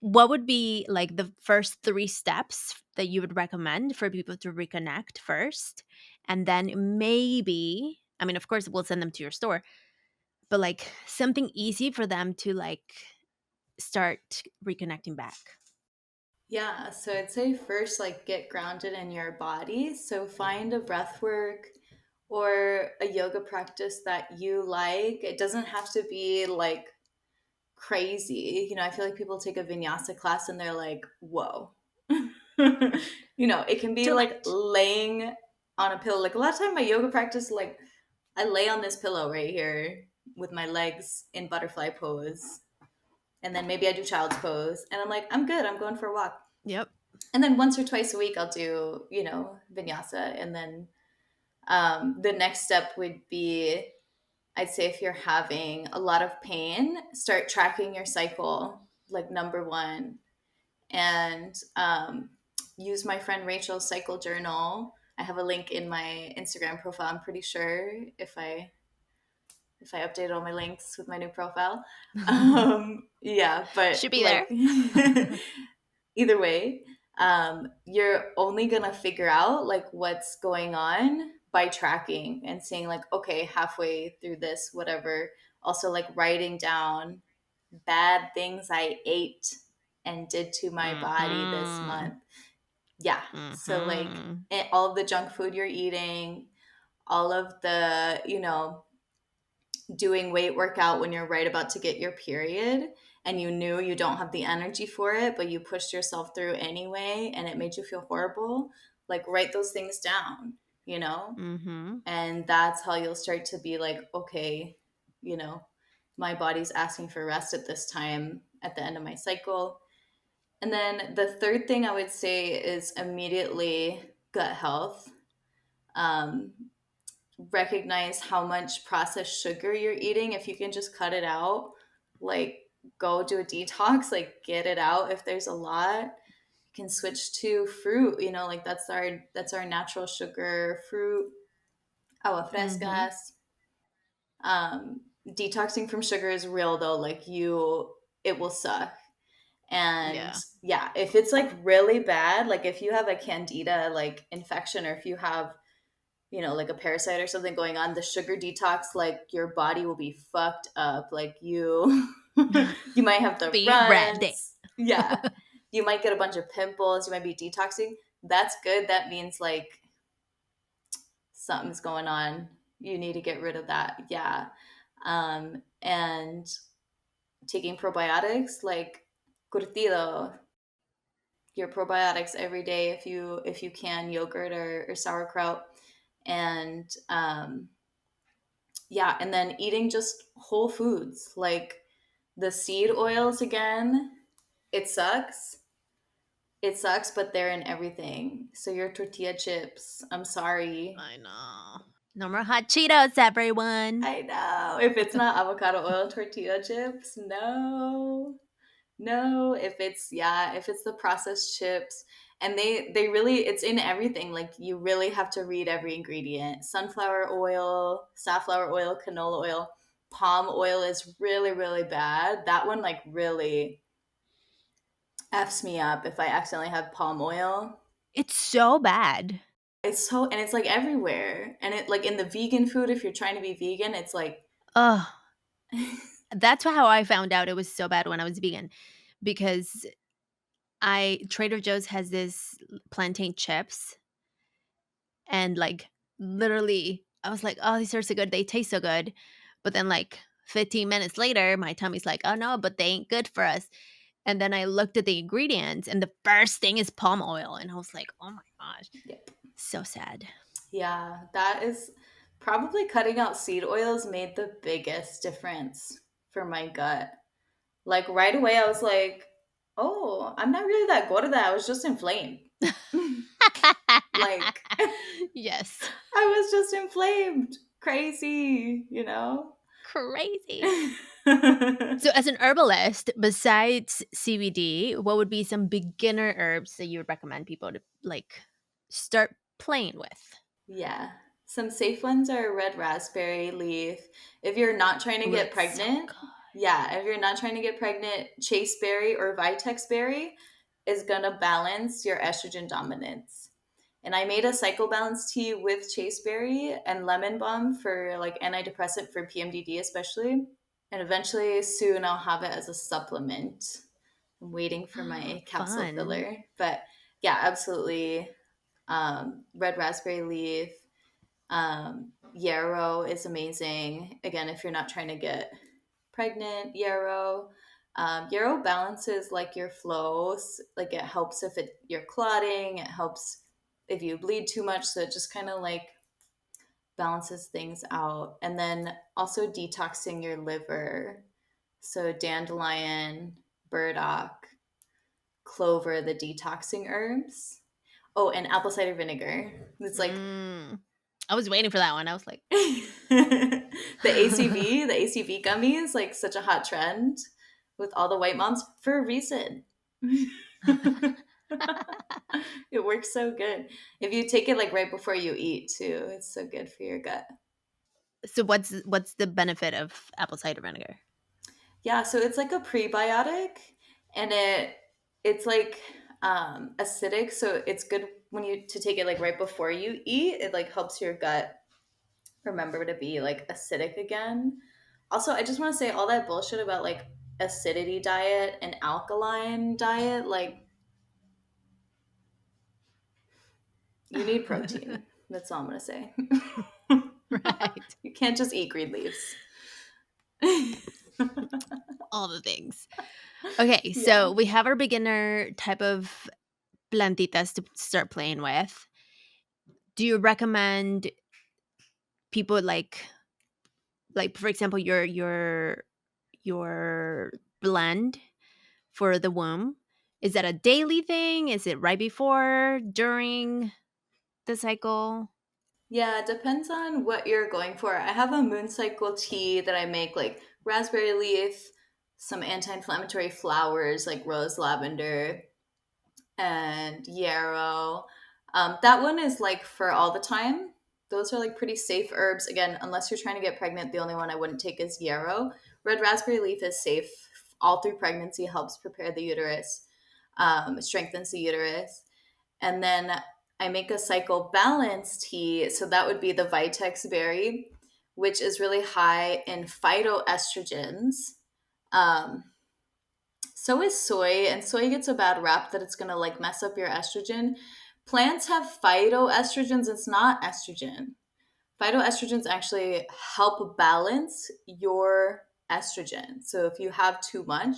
what would be like the first 3 steps that you would recommend for people to reconnect first? And then maybe, I mean, of course, we'll send them to your store, but like something easy for them to like start reconnecting back. Yeah, so I'd say first, like, get grounded in your body. So find a breath work or a yoga practice that you like. It doesn't have to be like crazy. I feel like people take a vinyasa class and they're like, whoa. It can be Too like much. laying on a pillow. Like a lot of time, my yoga practice, like, I lay on this pillow right here with my legs in butterfly pose. And then maybe I do child's pose. And I'm like, I'm good. I'm going for a walk. Yep. And then once or twice a week, I'll do, vinyasa. And then the next step would be, I'd say, if you're having a lot of pain, start tracking your cycle, like number one. And use my friend Rachel's cycle journal. I have a link in my Instagram profile. I'm pretty sure if I update all my links with my new profile. Yeah, but Should be like there. either way, you're only gonna figure out like what's going on by tracking and saying like, okay, halfway through this, whatever. Also, like writing down bad things I ate and did to my body this Mhm. month. Yeah. So like Mhm. all of the junk food you're eating, all of the, doing weight workout when you're right about to get your period and you knew you don't have the energy for it, but you pushed yourself through anyway and it made you feel horrible, like write those things down, Mhm. and that's how you'll start to be like, okay, you know, my body's asking for rest at this time at the end of my cycle. And then the third thing I would say is immediately gut health. Um, Recognize how much processed sugar you're eating. If you can just cut it out, like go do a detox, like get it out. If there's a lot, you can switch to fruit. Like that's our natural sugar, fruit, agua Mhm. frescas. Detoxing from sugar is real though. Like it will suck. And Yeah. yeah, if it's like really bad, like if you have a candida like infection, or if you have like a parasite or something going on, the sugar detox, like your body will be fucked up. Like you might have the Be ready. runs. Yeah. You might get a bunch of pimples. You might be detoxing. That's good. That means like something's going on. You need to get rid of that. Yeah. And taking probiotics like curtido, your probiotics every day if you can, yogurt or sauerkraut. And yeah, and then eating just whole foods, like the seed oils again. It sucks it sucks but they're in everything. So your tortilla chips, I'm sorry. I know. No more hot Cheetos, everyone. I know, if it's not avocado oil tortilla chips, no. No, if it's the processed chips, and they really, it's in everything. Like you really have to read every ingredient. Sunflower oil, safflower oil, canola oil, palm oil is really really bad. That one like really f's me up if I accidentally have palm oil. It's so bad. And it's like everywhere. And it like in the vegan food, if you're trying to be vegan, it's like Ugh. That's how I found out it was so bad when I was vegan, because I Trader Joe's has this plantain chips, and like literally I was like, "Oh, these are so good. They taste so good." But then, like 15 minutes later, my tummy's like, oh no, but they ain't good for us. And then I looked at the ingredients, and the first thing is palm oil. And I was like, oh my gosh, Yep. so sad. Yeah, that is probably cutting out seed oils made the biggest difference for my gut. Like right away, I was like, oh, I'm not really that gorda. I was just inflamed. Like, Yes. I was just inflamed. Crazy, you know? Crazy. So, as an herbalist, besides CBD, what would be some beginner herbs that you would recommend people to like start playing with? Yeah. Some safe ones are red raspberry leaf. If you're not trying to Ooh, get that's so pregnant, good. yeah, if you're not trying to get pregnant, chaseberry or vitex berry is going to balance your estrogen dominance. And I made a cycle balance tea with chaseberry and lemon balm for like antidepressant for PMDD especially. And eventually soon I'll have it as a supplement. I'm waiting for my capsule Fun. filler. But yeah, absolutely. Red raspberry leaf, yarrow is amazing. Again, if you're not trying to get pregnant, yarrow. Yarrow balances like your flows. Like it helps if you're clotting. It helps if you bleed too much. So it just kind of like balances things out. And then also detoxing your liver. So dandelion, burdock, clover, the detoxing herbs. Oh, and apple cider vinegar. It's like Mm. I was waiting for that one. I was like, the ACV gummies, like such a hot trend with all the white moms for a reason. It works so good. If you take it like right before you eat too, it's so good for your gut. so what's the benefit of apple cider vinegar? Yeah, so it's like a prebiotic and it's like acidic, so it's good when you to take it like right before you eat. It like helps your gut remember to be like acidic again. Also, I just want to say all that bullshit about like acidity diet and alkaline diet, like you need protein. That's all I'm going to say. Right. You can't just eat green leaves. All the things. Okay, Yeah. so we have our beginner type of plantitas to start playing with. Do you recommend people like for example your blend for the womb? Is that a daily thing? Is it right before, during the cycle? Yeah, it depends on what you're going for. I have a moon cycle tea that I make like raspberry leaf, some anti inflammatory flowers like rose lavender, and yarrow. That one is like for all the time. Those are like pretty safe herbs. Again, unless you're trying to get pregnant, the only one I wouldn't take is yarrow. Red raspberry leaf is safe all through pregnancy, helps prepare the uterus, strengthens the uterus. And then I make a cycle balance tea. So that would be the vitex berry, which is really high in phytoestrogens. Um, so is soy, and soy gets a bad rap that it's gonna like mess up your estrogen. Plants have phytoestrogens, it's not estrogen. Phytoestrogens actually help balance your estrogen. So if you have too much,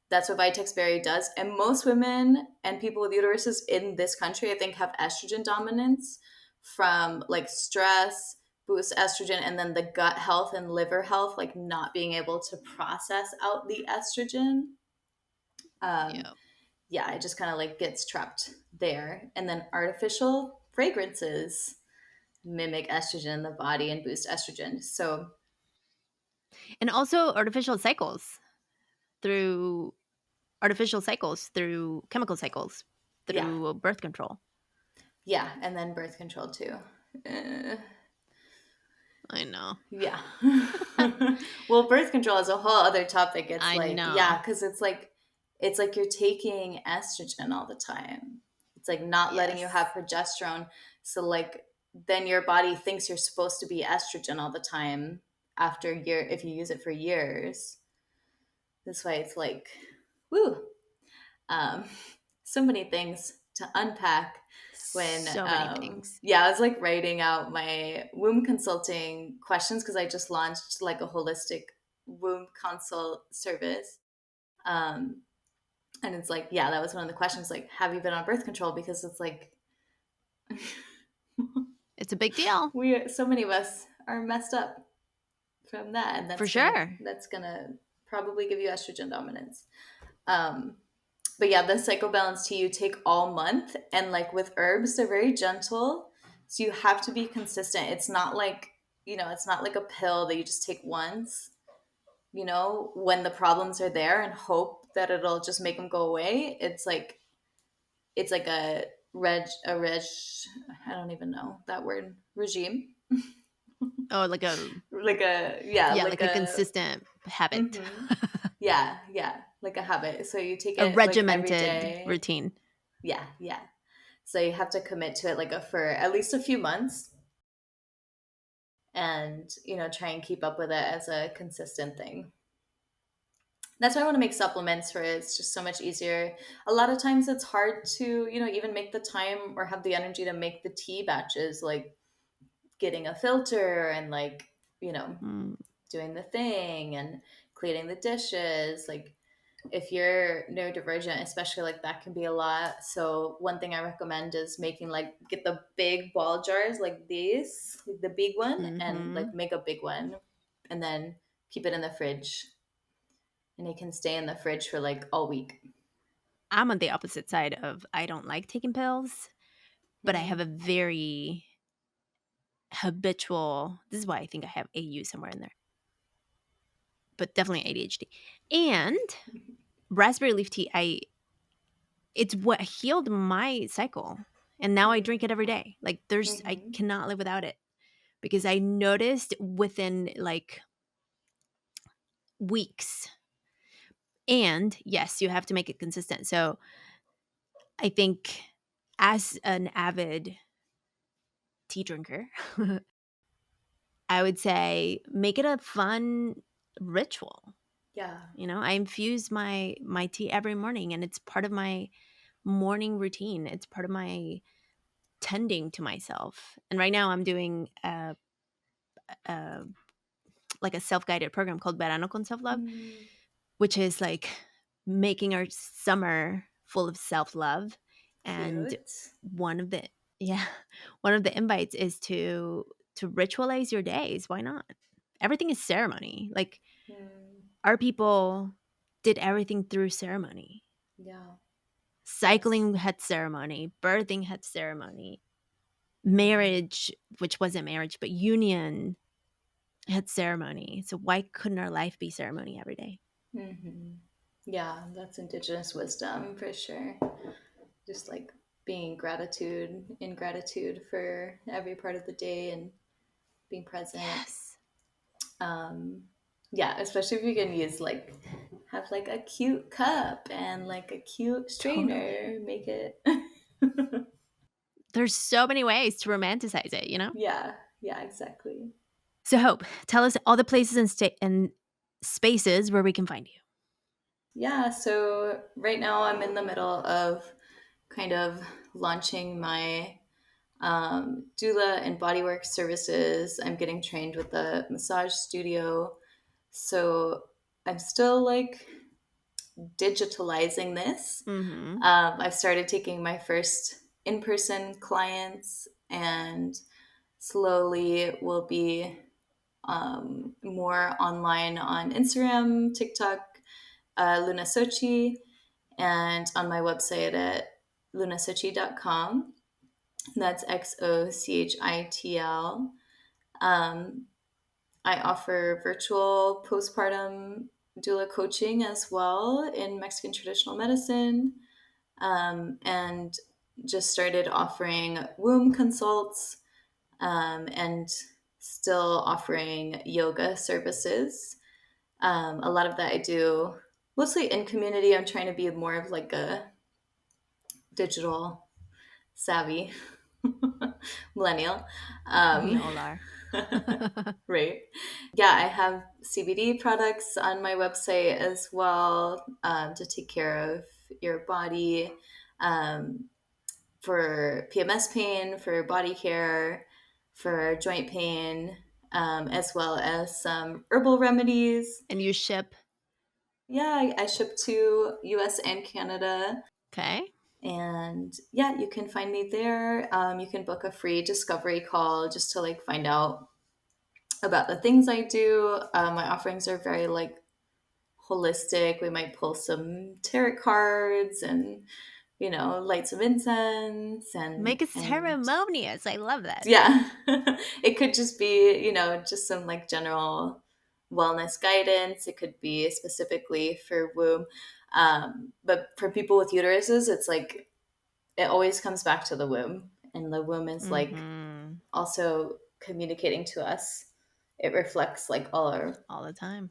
that's what Vitex Berry does. And most women and people with uteruses in this country, I think, have estrogen dominance from like stress, boost estrogen, and then the gut health and liver health, like not being able to process out the estrogen. Um, Yeah. yeah, it just kind of like gets trapped there. And then artificial fragrances mimic estrogen in the body and boost estrogen. So And also through artificial cycles, through chemical cycles, yeah, through birth control. yeah, and then birth control too. Uh, I know. yeah. Well, birth control is a whole other topic. It's I like know. yeah, because it's like you're taking estrogen all the time. It's like not letting you have Yes. progesterone. So like then your body thinks you're supposed to be estrogen all the time after year if you use it for years. That's why it's like, woo, um, so many things to unpack. when So many things. yeah, I was like writing out my womb consulting questions because I just launched like a holistic womb consult service. Um, and it's like, yeah, that was one of the questions, like, have you been on birth control? Because it's like It's a big deal. we so many of us are messed up from that, and For sure. that's gonna probably give you estrogen dominance. Um, but yeah, the psychobalance tea you take all month, and like with herbs, they're very gentle, so you have to be consistent. It's not like, it's not like a pill that you just take once, when the problems are there, and hope that it'll just make them go away. It's like a reg, I don't even know that word, regime. Oh, like a Like a, yeah, yeah, like like a a, consistent habit. hmm, yeah, yeah, like a habit. So you take A it like every regimented day. routine. Yeah, yeah. So you have to commit to it like for at least a few months, and try and keep up with it as a consistent thing. That's why I want to make supplements for it. It's just so much easier. A lot of times it's hard to, even make the time or have the energy to make the tea batches, like getting a filter and like, you know, Mm. doing the thing and cleaning the dishes. Like if you're neurodivergent, especially, like that can be a lot. So one thing I recommend is making, like, get the big ball jars like these, like the big one, and Mm-hmm. like make a big one and then keep it in the fridge, and it can stay in the fridge for like all week. I'm on the opposite side of I don't like taking pills, but I have Mm-hmm. a very habitual. This is why I think I have AU somewhere in there, but definitely ADHD. And raspberry leaf tea, it's what healed my cycle. And now I drink it every day. Like I Mm-hmm. cannot live without it because I noticed within like weeks. And yes, you have to make it consistent. So I think as an avid tea drinker, I would say make it a fun ritual. Yeah. I infuse my tea every morning and it's part of my morning routine. It's part of my tending to myself. And right now I'm doing a like a self-guided program called Verano con Self-Love, Mm, which is like making our summer full of self-love. And cute. one of the yeah, one of the invites is to ritualize your days. Why not? Everything is ceremony. Like Mm, our people did everything through ceremony. yeah. Yes. Cycling had ceremony, birthing had ceremony, marriage, which wasn't marriage, but union had ceremony. So why couldn't our life be ceremony every day? Mm-hmm. Yeah, that's indigenous wisdom for sure. Just like being in gratitude for every part of the day and being present. Yes. Um, yeah, especially if you can have like a cute cup and like a cute Totally. strainer, make it. There's so many ways to romanticize it. Yeah, yeah, exactly. So Hope, tell us all the places and spaces where we can find you. Yeah, so right now I'm in the middle of kind of launching my doula and bodywork services. I'm getting trained with a massage studio. So I'm still like digitalizing this. Mm-hmm. I've started taking my first in person clients, and slowly will be more online on Instagram, TikTok, Luna Xochitl, and on my website at lunasochi.com. That's Xochitl. Um, I offer virtual postpartum doula coaching as well in Mexican traditional medicine, and just started offering womb consults, and still offering yoga services. A lot of that I do mostly in community. I'm trying to be more of like a digital savvy millennial. We Um, all are. right. Yeah, I have CBD products on my website as well, to take care of your body. Um, for PMS pain, for body care, for joint pain, as well as some herbal remedies. And you ship. Yeah, I ship to US and Canada. Okay. And yeah, you can find me there. You can book a free discovery call just to like find out about the things I do. My offerings are very like holistic. We might pull some tarot cards and light some incense Make it and ceremonious. I love that. yeah. It could just be, just some like general wellness guidance. It could be specifically for womb. But for people with uteruses, it's like it always comes back to the womb. And the womb is like Mm-hmm. also communicating to us. It reflects like all All the time.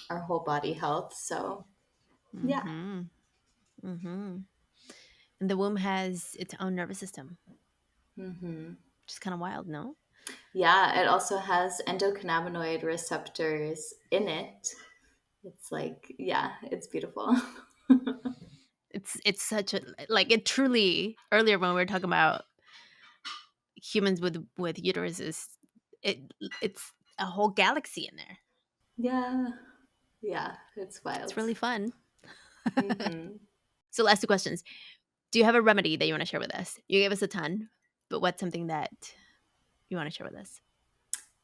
our whole body health. So yeah. Mm-hmm. Mm-hmm. And the womb has its own nervous system, Hmm. which is kind of wild, no? Yeah, it also has endocannabinoid receptors in it. It's like, yeah, it's beautiful. It's such a like it truly. Earlier when we were talking about humans with uteruses, it's a whole galaxy in there. Yeah, yeah, it's It's wild. really fun. Hmm. So last two questions. Do you have a remedy that you want to share with us? You gave us a ton, but what's something that you want to share with us?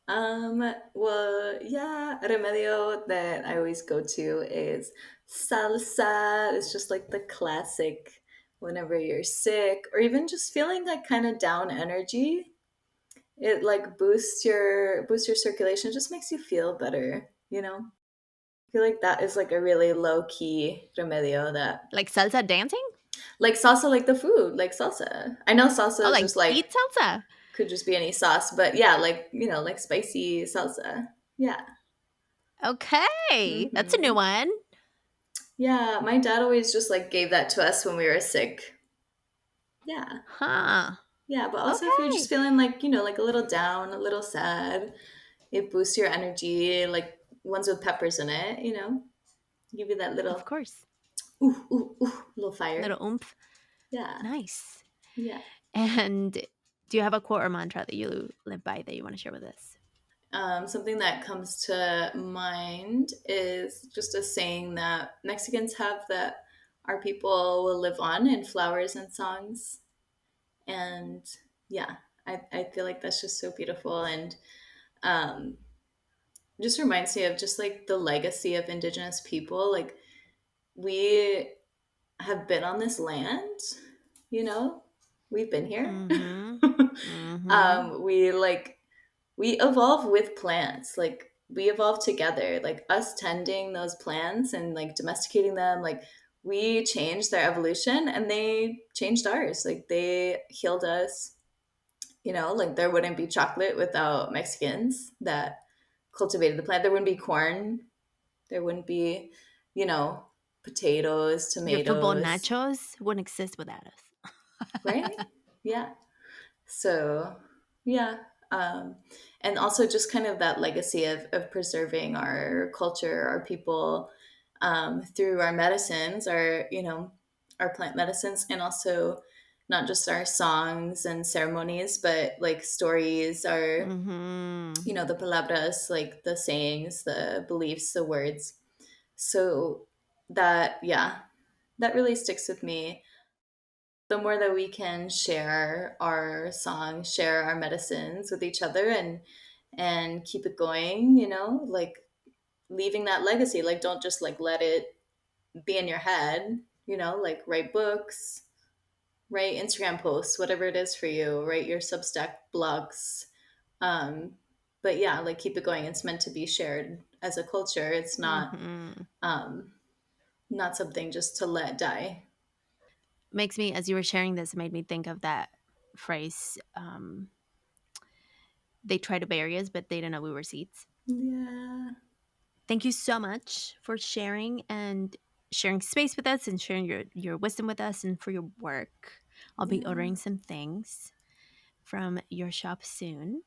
Well, yeah, Remedio that I always go to is salsa. It's just like the classic whenever you're sick or even just feeling that kind of down energy. It like boosts your circulation, just makes you feel better. I feel like that is like a really low key remedio that Like salsa dancing? like salsa, like the food, like salsa. I know salsa Oh, is like just like beet salsa? could just be any sauce, but yeah, like like spicy salsa. Yeah. Okay, that's a new Hmm. one. Yeah, my dad always just like gave that to us when we were sick. Yeah. Huh. Yeah, but also if you're just Okay. feeling like, like a little down, a little sad, it boosts your energy, like ones with peppers in it, give you that Of little course. ooh, ooh, ooh, little Little fire. oomph. Yeah. Nice. Yeah. And do you have a quote or mantra that you live by that you want to share with us? Something that comes to mind is just a saying that Mexicans have that our people will live on in flowers and songs. And yeah, I feel like that's just so beautiful and um, just reminds me of just like the legacy of Indigenous people. Like we have been on this land, you know, we've been here. Mm-hmm. Mm-hmm. We like we evolve with plants, like we evolve together, like us tending those plants and like domesticating them, like we changed their evolution and they changed ours, like they healed us, like there wouldn't be chocolate without Mexicans that cultivated the plant. There wouldn't be corn, there wouldn't be you know potatoes, Your football tomatoes, nachos wouldn't exist without us. right? Yeah. So, yeah. Um, and also just kind of that legacy of preserving our culture, our people, through our medicines, our plant medicines, and also not just our songs and ceremonies, but like stories, our, Mm-hmm. the palabras, like the sayings, the beliefs, the words. So yeah, that really sticks with me. The more that we can share our songs, share our medicines with each other and keep it going, like leaving that legacy. Like don't just like let it be in your head, like write books, write Instagram posts, whatever it is for you, write your Substack blogs. Um, but yeah, like keep it going. It's meant to be shared as a culture. It's Mm-hmm. um, not something just to let die. Makes me, as you were sharing this, made me think of that phrase. They try to bury us, but they didn't know we were seeds. Yeah. Thank you so much for sharing and sharing space with us and sharing your wisdom with us and for your work. I'll be Yeah. ordering some things from your shop soon.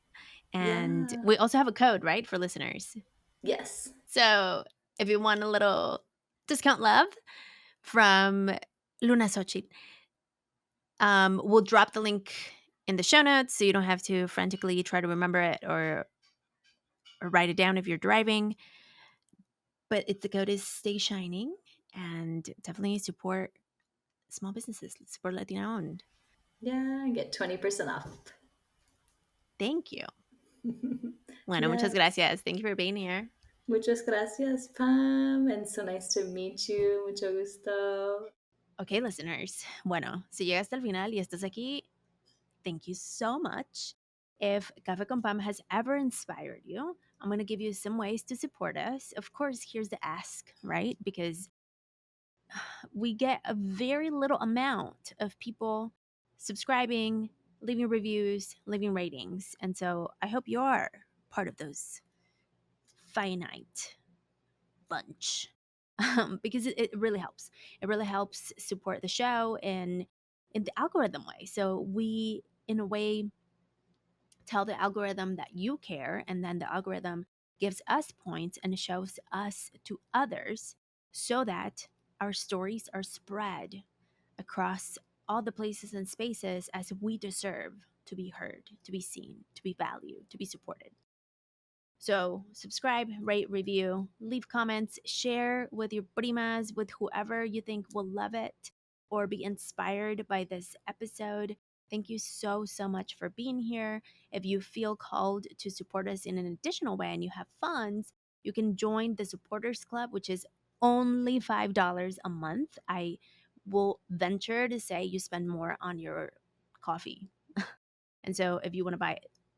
And Yeah. we also have a code, right, for listeners. Yes. So if you want a little discount love from Luna Xochitl, We'll drop the link in the show notes so you don't have to frantically try to remember it or write it down if you're driving. But the code is Stay Shining, and definitely support small businesses, support Latino owned. Yeah, get 20% off. Thank you. Bueno, muchas Yes. gracias. Thank you for being here. Muchas gracias, Pam. And so nice to meet you. Mucho gusto. Okay, listeners. Bueno, si llegas hasta el final y estás aquí, thank you so much. If Café con Pam has ever inspired you, I'm going to give you some ways to support us. Of course, here's the ask, right? Because we get a very little amount of people subscribing, leaving reviews, leaving ratings. And so I hope you're part of those finite bunch. Because it really helps. It really helps support the show in the algorithm way. So we, in a way, tell the algorithm that you care, and then the algorithm gives us points and shows us to others so that our stories are spread across all the places and spaces as we deserve to be heard, to be seen, to be valued, to be supported. So subscribe, rate, review, leave comments, share with your primas, with whoever you think will love it or be inspired by this episode. Thank you so, so much for being here. If you feel called to support us in an additional way and you have funds, you can join the Supporters Club, which is only $5 a month. I will venture to say you spend more on your coffee. And so if you want to buy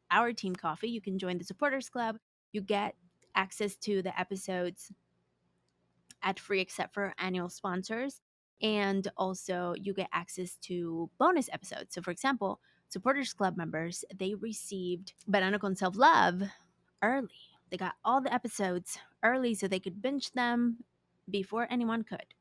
our team coffee, you can join the Supporters Club. You get access to the episodes ad free except for annual sponsors. And also you get access to bonus episodes. So for example, Supporters Club members, they received Verano con Self Love early. They got all the episodes early so they could binge them before anyone could.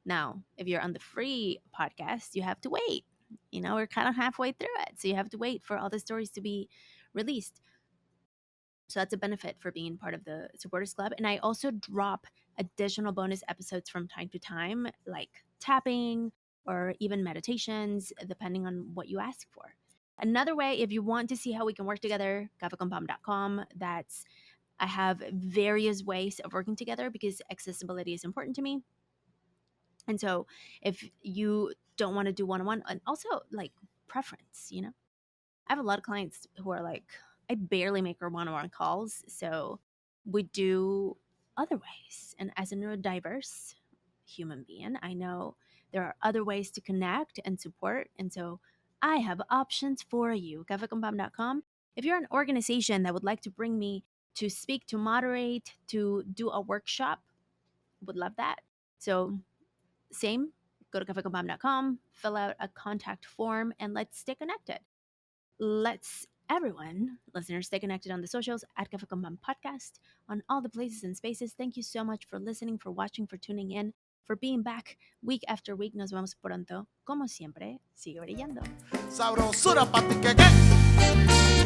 Now, if you're on the free podcast, you have to wait. You know, we're kind of halfway through it. So you have to wait for all the stories to be released. So that's a benefit for being part of the Supporters Club. And I also drop additional bonus episodes from time to time, like tapping or even meditations, depending on what you ask for. Another way, if you want to see how we can work together, cafeconpam.com. I have various ways of working together because accessibility is important to me. And so if you don't want to do one-on-one, and also like preference, you know, I have a lot of clients who are like, I barely make her one-on-one calls. So we do other ways. And as a neurodiverse human being, I know there are other ways to connect and support. And so I have options for you. cafeconpam.com. If you're an organization that would like to bring me to speak, to moderate, to do a workshop, would love that. So same, go to cafeconpam.com, fill out a contact form, and let's stay connected. Let's everyone, listeners, stay connected on the socials at Café con Pan Podcast, on all the places and spaces. Thank you so much for listening, for watching, for tuning in, for being back week after week. Nos vemos pronto. Como siempre, sigue brillando. Sabrosura pa' ti que